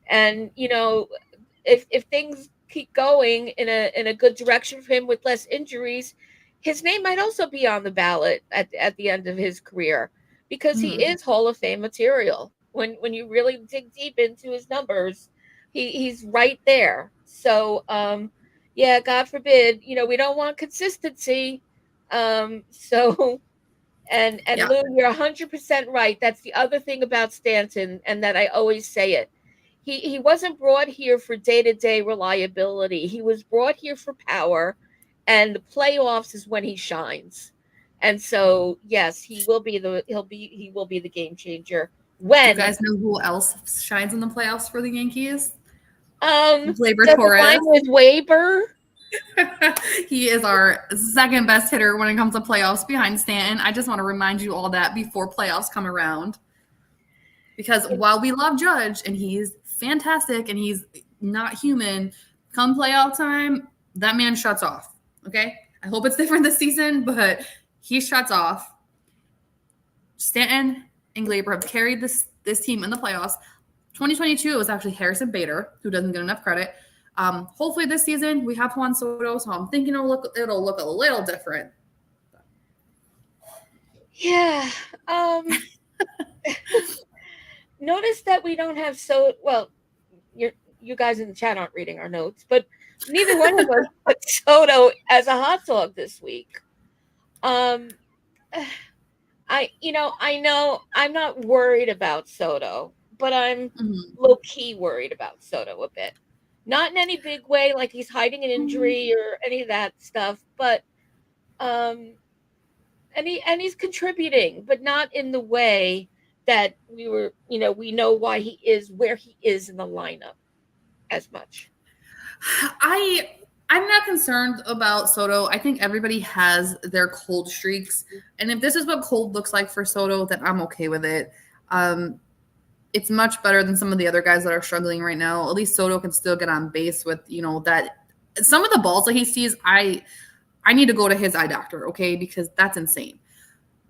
And if things keep going in a good direction for him with less injuries, his name might also be on the ballot at the end of his career because he Mhm. is Hall of Fame material. when you really dig deep into his numbers, he's right there. So yeah, God forbid, we don't want consistency. So and Yeah. Lou, you're 100% right. That's the other thing about Stanton, and that I always say it. He wasn't brought here for day-to-day reliability. He was brought here for power, and the playoffs is when he shines. And so, yes, he will be the game changer Do you when guys know who else shines in the playoffs for the Yankees? Gleyber does it line Torres. with Weber. He is our second best hitter when it comes to playoffs behind Stanton. I just want to remind you all that before playoffs come around. Because while we love Judge and he's fantastic and he's not human, come playoff time, that man shuts off. Okay? I hope it's different this season, but he shuts off. Stanton and Glaber have carried this team in the playoffs. 2022, it was actually Harrison Bader, who doesn't get enough credit. Hopefully this season we have Juan Soto, so I'm thinking it'll look a little different. Yeah. Notice that we don't have you guys in the chat aren't reading our notes, but neither one of us put Soto as a hot dog this week. I know I'm not worried about Soto, but I'm low key worried about Soto a bit. Not in any big way, like he's hiding an injury or any of that stuff, but um, and he's contributing, but not in the way that we know why he is where he is in the lineup as much. I'm not concerned about Soto. I think everybody has their cold streaks, and if this is what cold looks like for Soto, then I'm okay with it. It's much better than some of the other guys that are struggling right now. At least Soto can still get on base with that. Some of the balls that he sees, I need to go to his eye doctor, okay, because that's insane.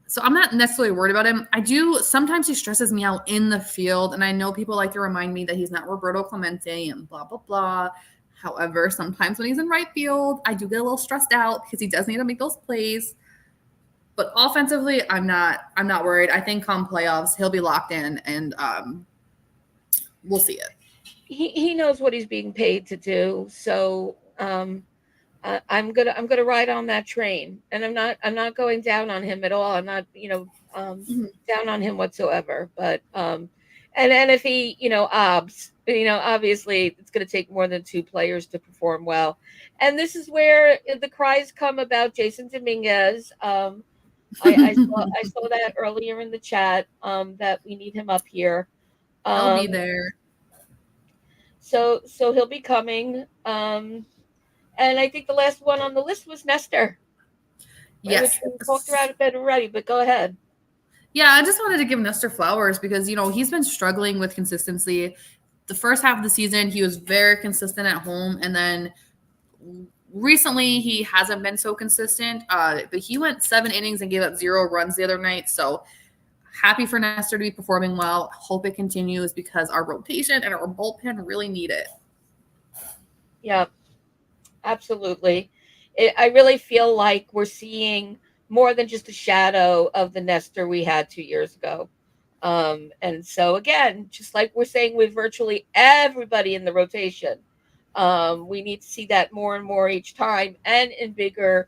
So I'm not necessarily worried about him. I do sometimes he stresses me out in the field, and I know people like to remind me that he's not Roberto Clemente and blah blah blah. However, sometimes when he's in right field, I do get a little stressed out because he does need to make those plays. But offensively, I'm not worried. I think come playoffs, he'll be locked in, and we'll see it. He knows what he's being paid to do, so I'm gonna ride on that train, and I'm not going down on him at all. I'm not down on him whatsoever. But and if he obviously it's gonna take more than two players to perform well, and this is where the cries come about Jason Dominguez. I saw that earlier in the chat that we need him up here. He'll be Um, there. so he'll be coming. And I think the last one on the list was Nestor, right? Which Yes. we talked about a bit already, but go ahead. Yeah, I just wanted to give Nestor flowers because he's been struggling with consistency. The first half of the season, he was very consistent at home, and then recently he hasn't been so consistent. But he went 7 innings and gave up 0 runs the other night. So happy for Nestor to be performing well. Hope it continues because our rotation and our bullpen really need it. Yeah, absolutely. I really feel like we're seeing more than just a shadow of the Nestor we had 2 years ago. And so again, just like we're saying with virtually everybody in the rotation, we need to see that more and more each time, and in bigger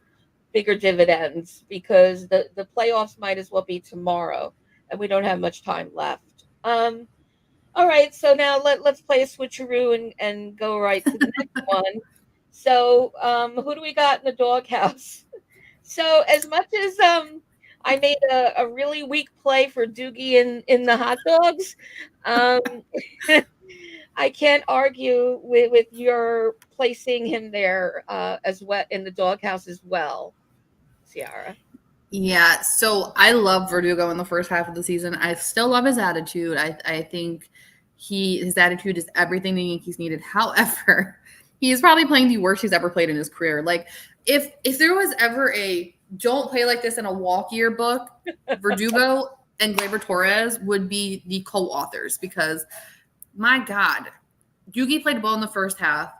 dividends, because the playoffs might as well be tomorrow, and we don't have much time left. All right, so now let's play a switcheroo and go right to the next one. So who do we got in the doghouse? So as much as I made a really weak play for Doogie in the hot dogs, um, I can't argue with your placing him there as well in the doghouse as well, Ciarra. Yeah, so I love Verdugo in the first half of the season. I still love his attitude. I think his attitude is everything the Yankees needed. However, he is probably playing the worst he's ever played in his career. Like if there was ever a don't play like this in a walk yearbook, Verdugo and Gleyber Torres would be the co-authors because my God, Doogie played well in the first half.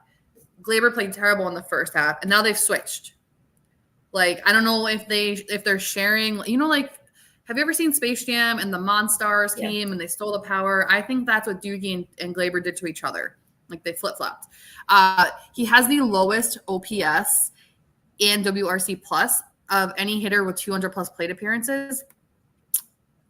Gleyber played terrible in the first half, and now they've switched. Like I don't know if they're sharing, like Have you ever seen Space Jam and the Monstars Yeah. came and they stole the power? I think that's what Doogie and Glaber did to each other. Like they flip flopped. He has the lowest OPS and WRC plus of any hitter with 200 plus plate appearances.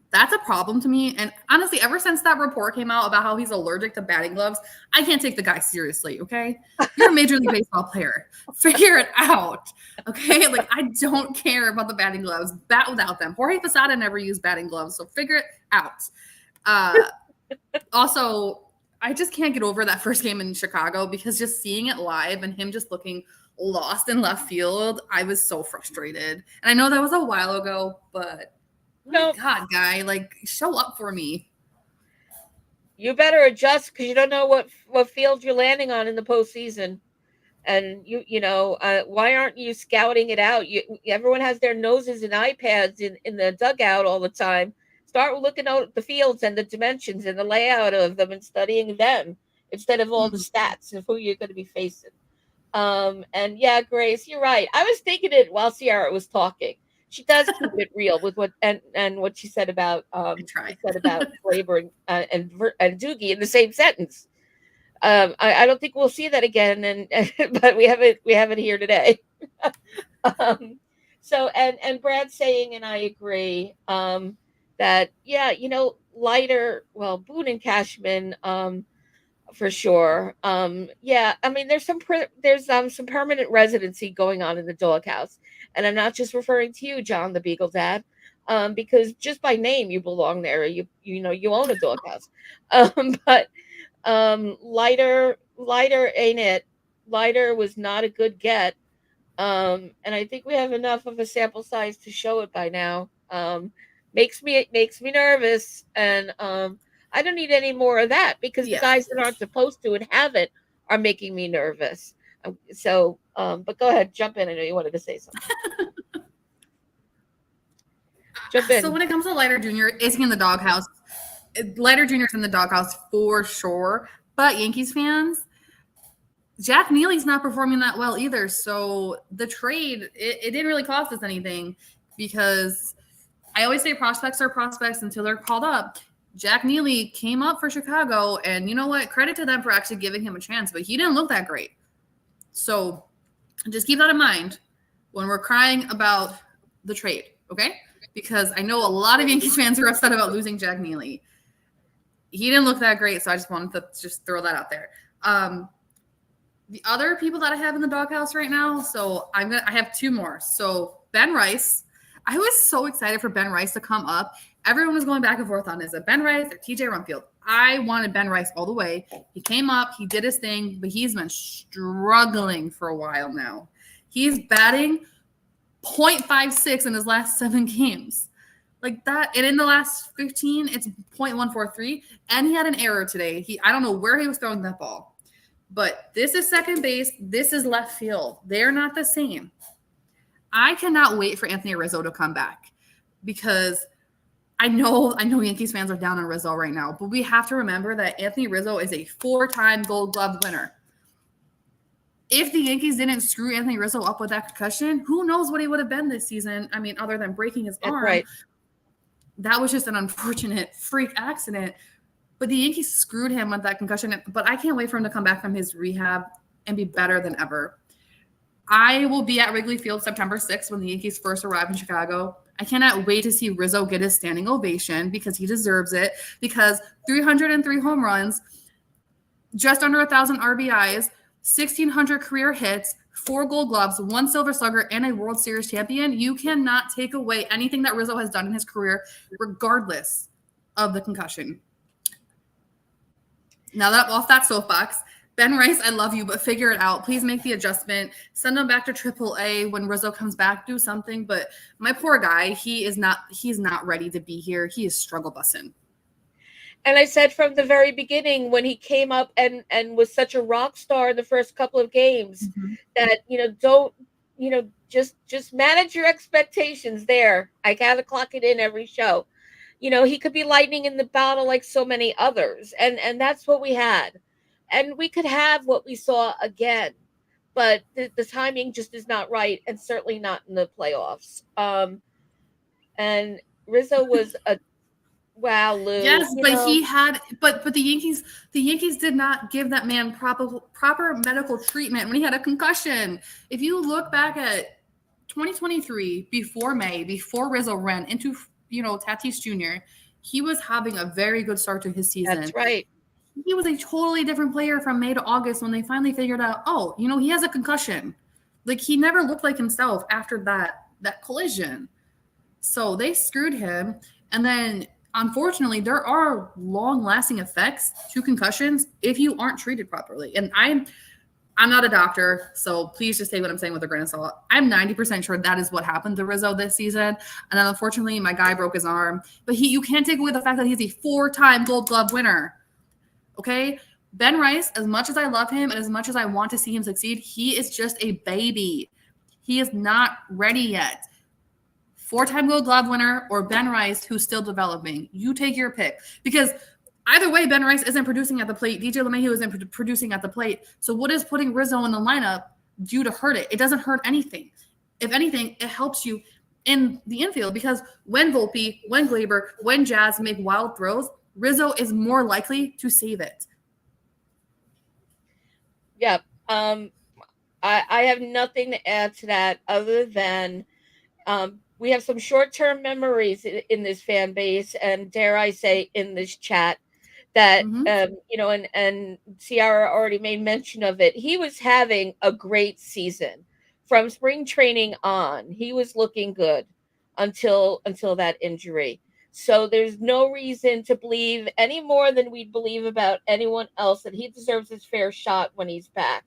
That's a problem to me. And honestly, ever since that report came out about how he's allergic to batting gloves, I can't take the guy seriously. Okay. You're a Major League Baseball player. Figure it out. Okay. Like, I don't care about the batting gloves. Bat without them. Jorge Posada never used batting gloves. So figure it out. Also, I just can't get over that first game in Chicago because just seeing it live and him just looking lost in left field, I was so frustrated. And I know that was a while ago, but No, God, guy, like show up for me. you better adjust because you don't know what field you're landing on in the postseason. And why aren't you scouting it out? Everyone has their noses and iPads in the dugout all the time. Start looking at the fields and the dimensions and the layout of them and studying them instead of all the stats of who you're going to be facing. And yeah, Grace, you're right. I was thinking it while Ciarra was talking. She does keep it real with what she said about Glaber and Doogie in the same sentence. I don't think we'll see that again, but we have it here today. So and Brad's saying, and I agree, that yeah, Leiter, well, Boone and Cashman, for sure. Yeah, I mean, there's some permanent residency going on in the doghouse, and I'm not just referring to you, John the Beagle Dad, because just by name you belong there. You own a doghouse, but Leiter ain't it. Leiter was not a good get. And I think we have enough of a sample size to show it by now. It makes me nervous, and I don't need any more of that because the guys that aren't supposed to and have it are making me nervous. But go ahead, jump in. I know you wanted to say something. Jump in. So when it comes to Leiter Jr., is he in the doghouse? Leiter Jr. is in the doghouse for sure. But Yankees fans, Jack Neely's not performing that well either. So the trade, it didn't really cost us anything because I always say prospects are prospects until they're called up. Jack Neely came up for Chicago, and you know what? Credit to them for actually giving him a chance, but he didn't look that great. So just keep that in mind when we're crying about the trade, okay? Because I know a lot of Yankees fans are upset about losing Jack Neely. He didn't look that great, so I just wanted to just throw that out there. The other people that I have in the doghouse right now, so I have two more. So Ben Rice, I was so excited for Ben Rice to come up. Everyone was going back and forth on, is it Ben Rice or TJ Rumfield? I wanted Ben Rice all the way. He came up, he did his thing, but he's been struggling for a while now. He's batting .56 in his last 7 games. Like that, and in the last 15, it's .143, and he had an error today. I don't know where he was throwing that ball. But this is second base. This is left field. They're not the same. I cannot wait for Anthony Rizzo to come back because I know Yankees fans are down on Rizzo right now, but we have to remember that Anthony Rizzo is a 4-time Gold Glove winner. If the Yankees didn't screw Anthony Rizzo up with that concussion, who knows what he would have been this season? I mean, other than breaking his arm. Right. That was just an unfortunate freak accident. But the Yankees screwed him with that concussion. But I can't wait for him to come back from his rehab and be better than ever. I will be at Wrigley Field September 6th when the Yankees first arrive in Chicago. I cannot wait to see Rizzo get his standing ovation because he deserves it. Because 303 home runs, just under 1,000 RBIs, 1,600 career hits, 4 Gold Gloves, 1 Silver Slugger, and a World Series champion. You cannot take away anything that Rizzo has done in his career, regardless of the concussion. Now that off that soapbox, Ben Rice, I love you, but figure it out. Please make the adjustment. Send him back to AAA when Rizzo comes back. Do something. But my poor guy, he's not ready to be here. He is struggle bussing. And I said from the very beginning when he came up and was such a rock star in the first couple of games that, don't, just manage your expectations there. I gotta clock it in every show. He could be lightning in the bottle like so many others. And that's what we had. And we could have what we saw again. But the timing just is not right, and certainly not in the playoffs. And Rizzo was a wow, Lou. Yes, but he had, but the Yankees did not give that man proper medical treatment when he had a concussion. If you look back at 2023, before May, before Rizzo ran into Tatis Jr., he was having a very good start to his season. That's right. He was a totally different player from May to August when they finally figured out, oh, he has a concussion. Like, he never looked like himself after that collision. So they screwed him. And then, unfortunately, there are long-lasting effects to concussions if you aren't treated properly. And I'm not a doctor, so please just take what I'm saying with a grain of salt. I'm 90% sure that is what happened to Rizzo this season. And then, unfortunately, my guy broke his arm. But you can't take away the fact that he's a 4-time Gold Glove winner. Okay? Ben Rice, as much as I love him and as much as I want to see him succeed, he is just a baby. He is not ready yet. 4-time Gold Glove winner or Ben Rice, who's still developing. You take your pick. Because either way, Ben Rice isn't producing at the plate. DJ LeMahieu isn't producing at the plate. So what is putting Rizzo in the lineup do to hurt it? It doesn't hurt anything. If anything, it helps you in the infield because when Volpe, when Glaber, when Jazz make wild throws, Rizzo is more likely to save it. Yeah. I have nothing to add to that other than we have some short-term memories in this fan base, and dare I say, in this chat, that and Ciarra already made mention of it. He was having a great season from spring training on. He was looking good until that injury. So there's no reason to believe any more than we believe about anyone else that he deserves his fair shot when he's back.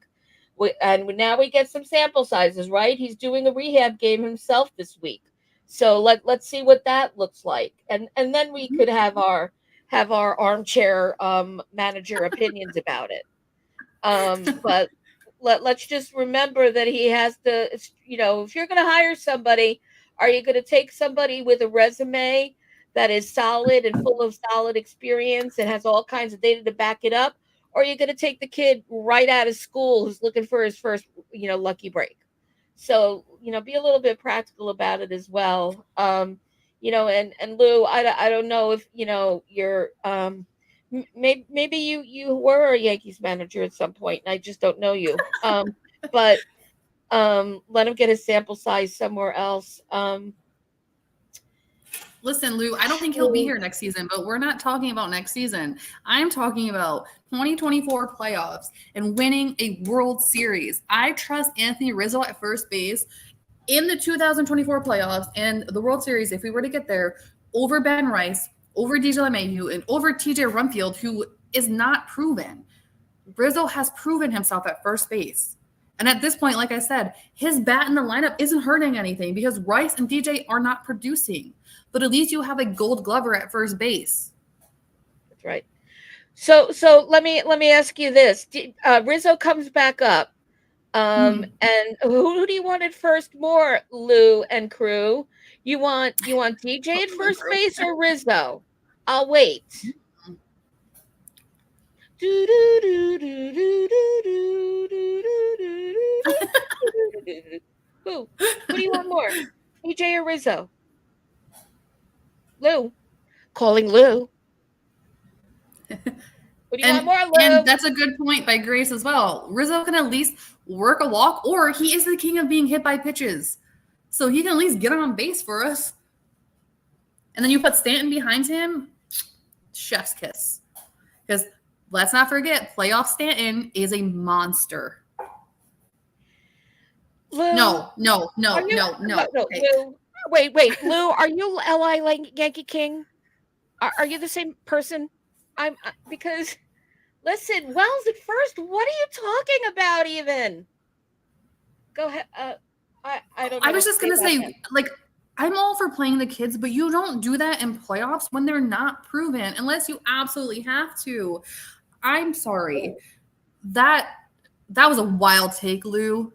And now we get some sample sizes, right? He's doing a rehab game himself this week. So let's see what that looks like. And then we could have our armchair manager opinions about it. But let's just remember that he has to, if you're going to hire somebody, are you going to take somebody with a resume that is solid and full of solid experience and has all kinds of data to back it up? Or are you going to take the kid right out of school who's looking for his first, lucky break? So, be a little bit practical about it as well. And Lou, I don't know if, you're, maybe you were a Yankees manager at some point and I just don't know you. But let him get his sample size somewhere else. Listen, Lou, I don't think he'll be here next season, but we're not talking about next season. I'm talking about 2024 playoffs and winning a World Series. I trust Anthony Rizzo at first base in the 2024 playoffs and the World Series, if we were to get there, over Ben Rice, over DJ LeMahieu, and over TJ Rumfield, who is not proven. Rizzo has proven himself at first base. And at this point, like I said, his bat in the lineup isn't hurting anything because Rice and DJ are not producing. But at least you have a Gold Glover at first base. That's right. So let me ask you this: Rizzo comes back up, and who do you want at first more, Lou and crew? You want DJ at first base or Rizzo? I'll wait. Who do you want more, DJ or Rizzo? Lou, calling Lou. What do you want more, Lou? And that's a good point by Grace as well. Rizzo can at least work a walk, or he is the king of being hit by pitches. So he can at least get on base for us. And then you put Stanton behind him, chef's kiss. Because let's not forget, playoff Stanton is a monster. Lou, no. Okay. Lou, wait, Lou, are you LI Yankee King? Are you the same person? I'm because listen, Wells at first. What are you talking about? Even go ahead. I don't know. I was just gonna say, like, I'm all for playing the kids, but you don't do that in playoffs when they're not proven, unless you absolutely have to. I'm sorry. That was a wild take, Lou.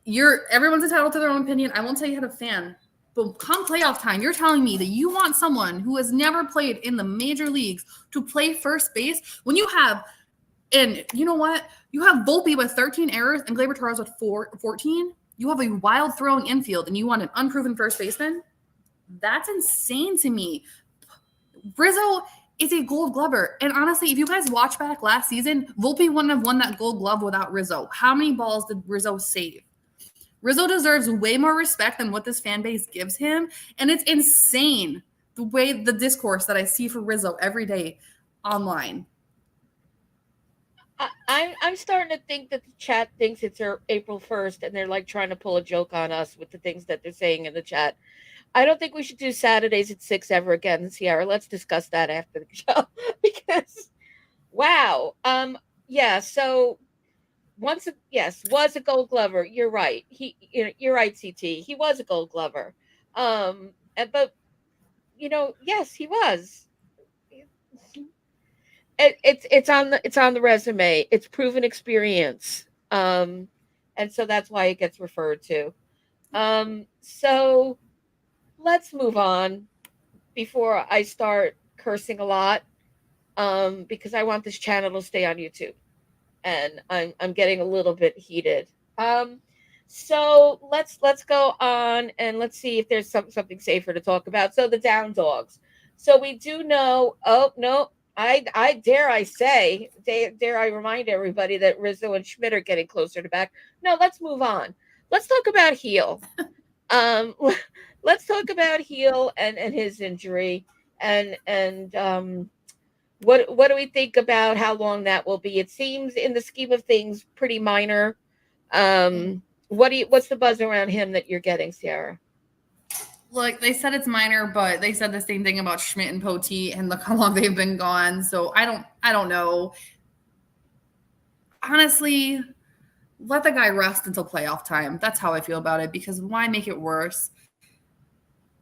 Everyone's entitled to their own opinion. I won't tell you how to fan. But come playoff time, you're telling me that you want someone who has never played in the major leagues to play first base when you have, and you know what? You have Volpe with 13 errors and Gleyber Torres with 14. You have a wild throwing infield and you want an unproven first baseman? That's insane to me. Rizzo is a Gold Glover. And honestly, if you guys watch back last season, Volpe wouldn't have won that Gold Glove without Rizzo. How many balls did Rizzo save? Rizzo deserves way more respect than what this fan base gives him. And it's insane the way the discourse that I see for Rizzo every day online. I'm starting to think that the chat thinks it's April 1st and they're like trying to pull a joke on us with the things that they're saying in the chat. I don't think we should do Saturdays at 6 ever again, Ciarra. Let's discuss that after the show because wow. Yeah, so yes, was a Gold Glover. You're right. You're right, CT. He was a Gold Glover. But yes, he was. It's on the resume. It's proven experience. And so that's why it gets referred to. So let's move on before I start cursing a lot. Because I want this channel to stay on YouTube, and I'm getting a little bit heated. Um, so let's go on and let's see if there's something safer to talk about. So the down dogs. So we do know. Oh no, I dare I say dare I remind everybody that Rizzo and Schmidt are getting closer to back. No, let's move on. Let's talk about Heel. Um, let's talk about Heel and his injury and what do we think about how long that will be? It seems, in the scheme of things, pretty minor. What's the buzz around him that you're getting, Ciarra? Look, they said it's minor, but they said the same thing about Schmidt and Poteet, and look how long they've been gone. So I don't know. Honestly, let the guy rest until playoff time. That's how I feel about it, because why make it worse?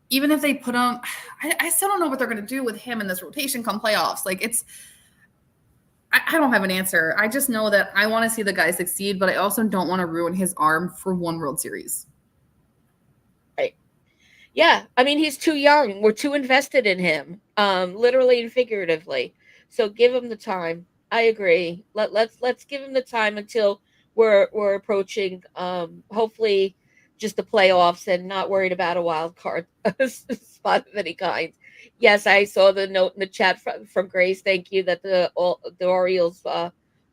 Even if they put him, I still don't know what they're going to do with him in this rotation come playoffs. Like, I don't have an answer. I just know that I want to see the guy succeed, but I also don't want to ruin his arm for one World Series. Right. Yeah, I mean, he's too young. We're too invested in him, literally and figuratively. So give him the time. I agree. Let's give him the time until we're approaching, hopefully, just the playoffs and not worried about a wild card spot of any kind. Yes, I saw the note in the chat from Grace. Thank you that the Orioles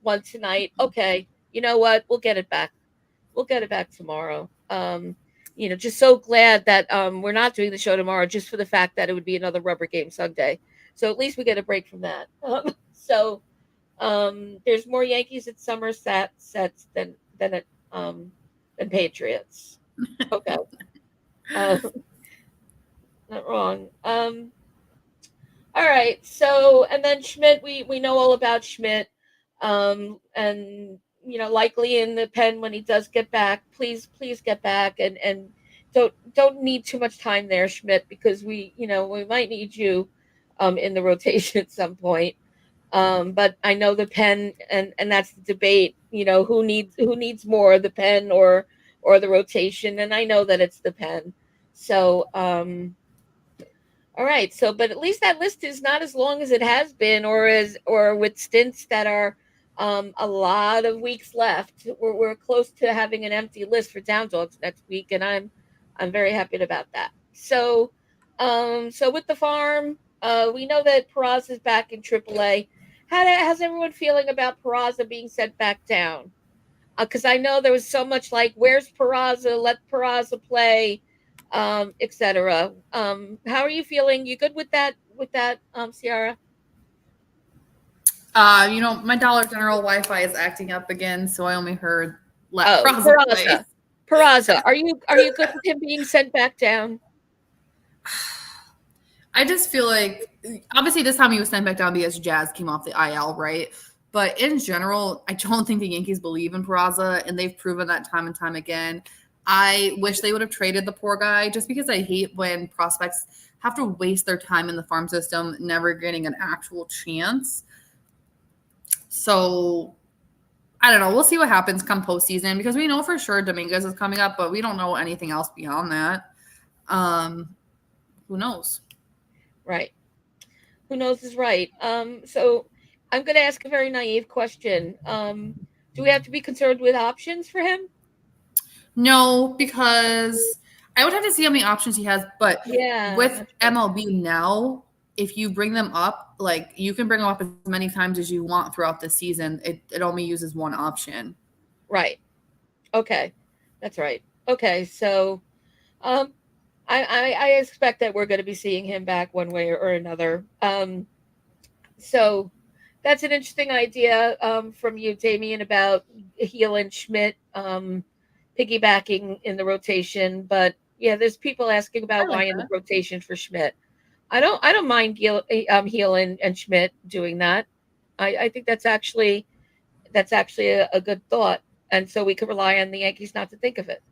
won tonight. Okay, you know what? We'll get it back. We'll get it back tomorrow. Just so glad that we're not doing the show tomorrow just for the fact that it would be another rubber game Sunday. So at least we get a break from that. There's more Yankees at Somerset sets than Patriots. Okay, uh, not wrong. All right. So and then Schmidt, we know all about Schmidt, and likely in the pen when he does get back. Please get back and don't need too much time there, Schmidt, because we might need you, in the rotation at some point. But I know the pen, and that's the debate. Who needs more, the pen or the rotation, and I know that it's the pen. So all right. So, but at least that list is not as long as it has been, or with stints that are a lot of weeks left. We're close to having an empty list for down dogs next week, and I'm very happy about that. So with the farm, we know that Peraza is back in AAA. How's everyone feeling about Peraza being sent back down? Because I know there was so much like, where's Peraza? Let Peraza play, etc. How are you feeling? You good with that? Ciarra? My Dollar General Wi-Fi is acting up again, so I only heard let Oh, Raza play. Peraza. Peraza, are you good with him being sent back down? I just feel like, obviously this time he was sent back down because Jazz came off the IL, right? But in general, I don't think the Yankees believe in Peraza, and they've proven that time and time again. I wish they would have traded the poor guy, just because I hate when prospects have to waste their time in the farm system, never getting an actual chance. So I don't know. We'll see what happens come postseason, because we know for sure Dominguez is coming up, but we don't know anything else beyond that. Who knows? Right. Who knows is right. So I'm going to ask a very naive question. Do we have to be concerned with options for him? No, because I would have to see how many options he has, but Yeah, with that's right. MLB now, if you bring them up, like you can bring them up as many times as you want throughout the season. It only uses one option. Right. Okay. That's right. Okay. So, um, I expect that we're going to be seeing him back one way or another. So that's an interesting idea from you, Damien, about Heel and Schmidt piggybacking in the rotation. But yeah, there's people asking I about like why in the that. rotation for Schmidt. I don't mind Heel and Schmidt doing that. I think that's actually a good thought, and so we could rely on the Yankees not to think of it.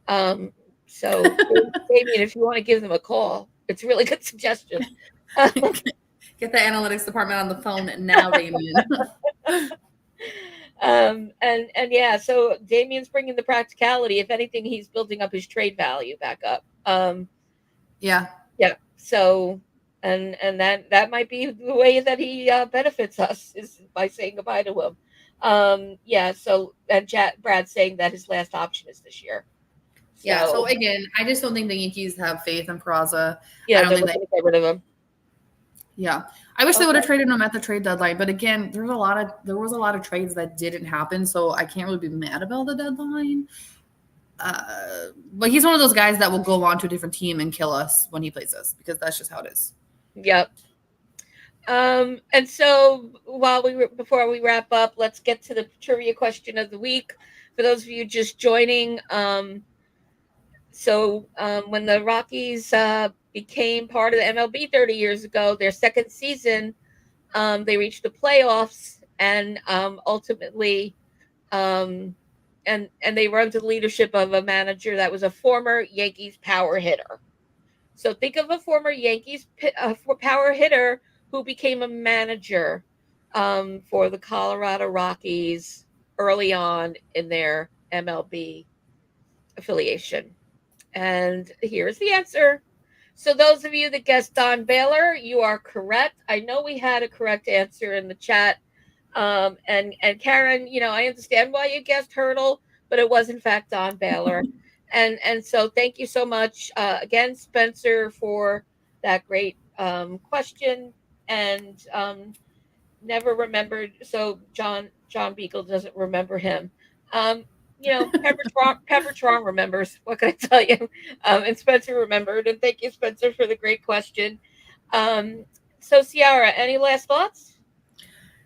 Um, so, Damien, if you want to give them a call, it's a really good suggestion. Get the analytics department on the phone now, Damien. And yeah, so Damien's bringing the practicality. If anything, he's building up his trade value back up. Yeah. Yeah. So, and that might be the way that he benefits us is by saying goodbye to him. Yeah. So, and Brad's saying that his last option is this year. Yeah. So So, again, I just don't think the Yankees have faith in Peraza. I yeah, don't they're think that. looking to get rid of him. Yeah. I wish they would Okay. have traded him at the trade deadline, but again, there was a lot of trades that didn't happen, so I can't really be mad about the deadline. But he's one of those guys that will go on to a different team and kill us when he plays us because that's just how it is. Yep. And so before we wrap up, let's get to the trivia question of the week. For those of you just joining, when the Rockies became part of the MLB 30 years ago, their second season, they reached the playoffs and ultimately, um, and they were under the leadership of a manager that was a former Yankees power hitter. So think of a former Yankees power hitter who became a manager for the Colorado Rockies early on in their MLB affiliation. And here's the answer. So those of you that guessed Don Baylor, you are correct. I know we had a correct answer in the chat. And Karen, I understand why you guessed Hurdle, but it was in fact Don Baylor. And so thank you so much again, Spencer, for that great question. And never remembered. So John Beagle doesn't remember him. Um, Peppertron remembers. What can I tell you? And Spencer remembered. And thank you, Spencer, for the great question. So Ciarra, any last thoughts?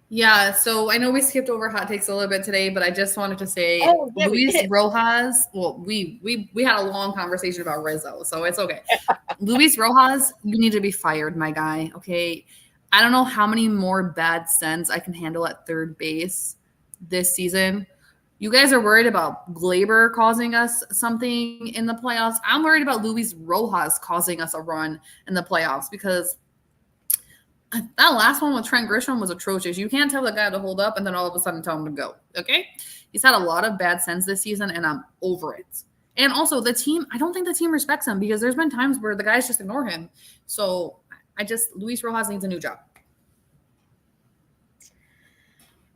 Yeah, so I know we skipped over hot takes a little bit today, but I just wanted to say Oh yeah, we Luis did. Rojas. Well, we had a long conversation about Rizzo, so it's okay. Luis Rojas, you need to be fired, my guy. Okay, I don't know how many more bad sends I can handle at third base this season. You guys are worried about Glaber causing us something in the playoffs. I'm worried about Luis Rojas causing us a run in the playoffs because that last one with Trent Grisham was atrocious. You can't tell the guy to hold up and then all of a sudden tell him to go. Okay? He's had a lot of bad sends this season, and I'm over it. And also, the team, I don't think the team respects him because there's been times where the guys just ignore him. So Luis Rojas needs a new job.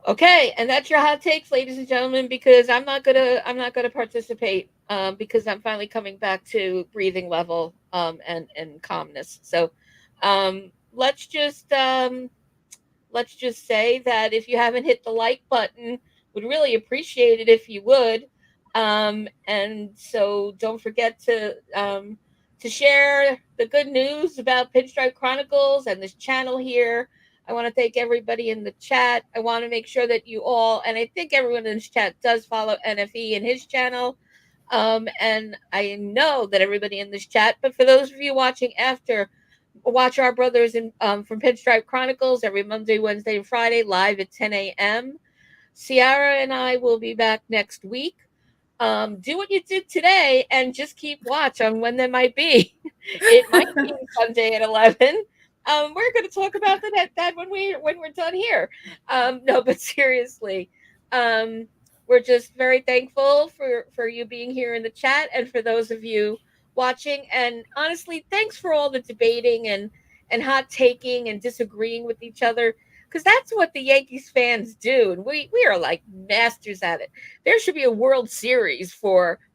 Okay, and that's your hot takes, ladies and gentlemen, because I'm not gonna participate because I'm finally coming back to breathing level and calmness. So let's just say that if you haven't hit the like button, would really appreciate it if you would. And so don't forget to share the good news about Pinstripe Chronicles and this channel here. I want to thank everybody in the chat. I want to make sure that you all, and I think everyone in this chat does follow NFE and his channel. And I know that everybody in this chat, but for those of you watching after, watch our brothers from Pinstripe Chronicles every Monday, Wednesday, and Friday live at 10 a.m. Ciarra and I will be back next week. Do what you did today and just keep watch on when that might be. It might be Sunday at 11. We're going to talk about that when we're done here. No, but seriously, um, we're just very thankful for you being here in the chat and for those of you watching. And honestly, thanks for all the debating and hot taking and disagreeing with each other because that's what the Yankees fans do, and we are like masters at it. There should be a World Series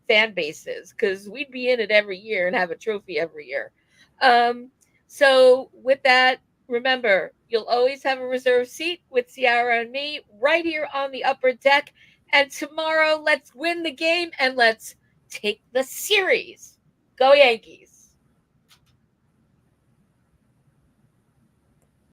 fan bases, because we'd be in it every year and have a trophy every year. Um, so with that, remember, you'll always have a reserved seat with Ciarra and me right here on the upper deck. And tomorrow, let's win the game and let's take the series. Go Yankees.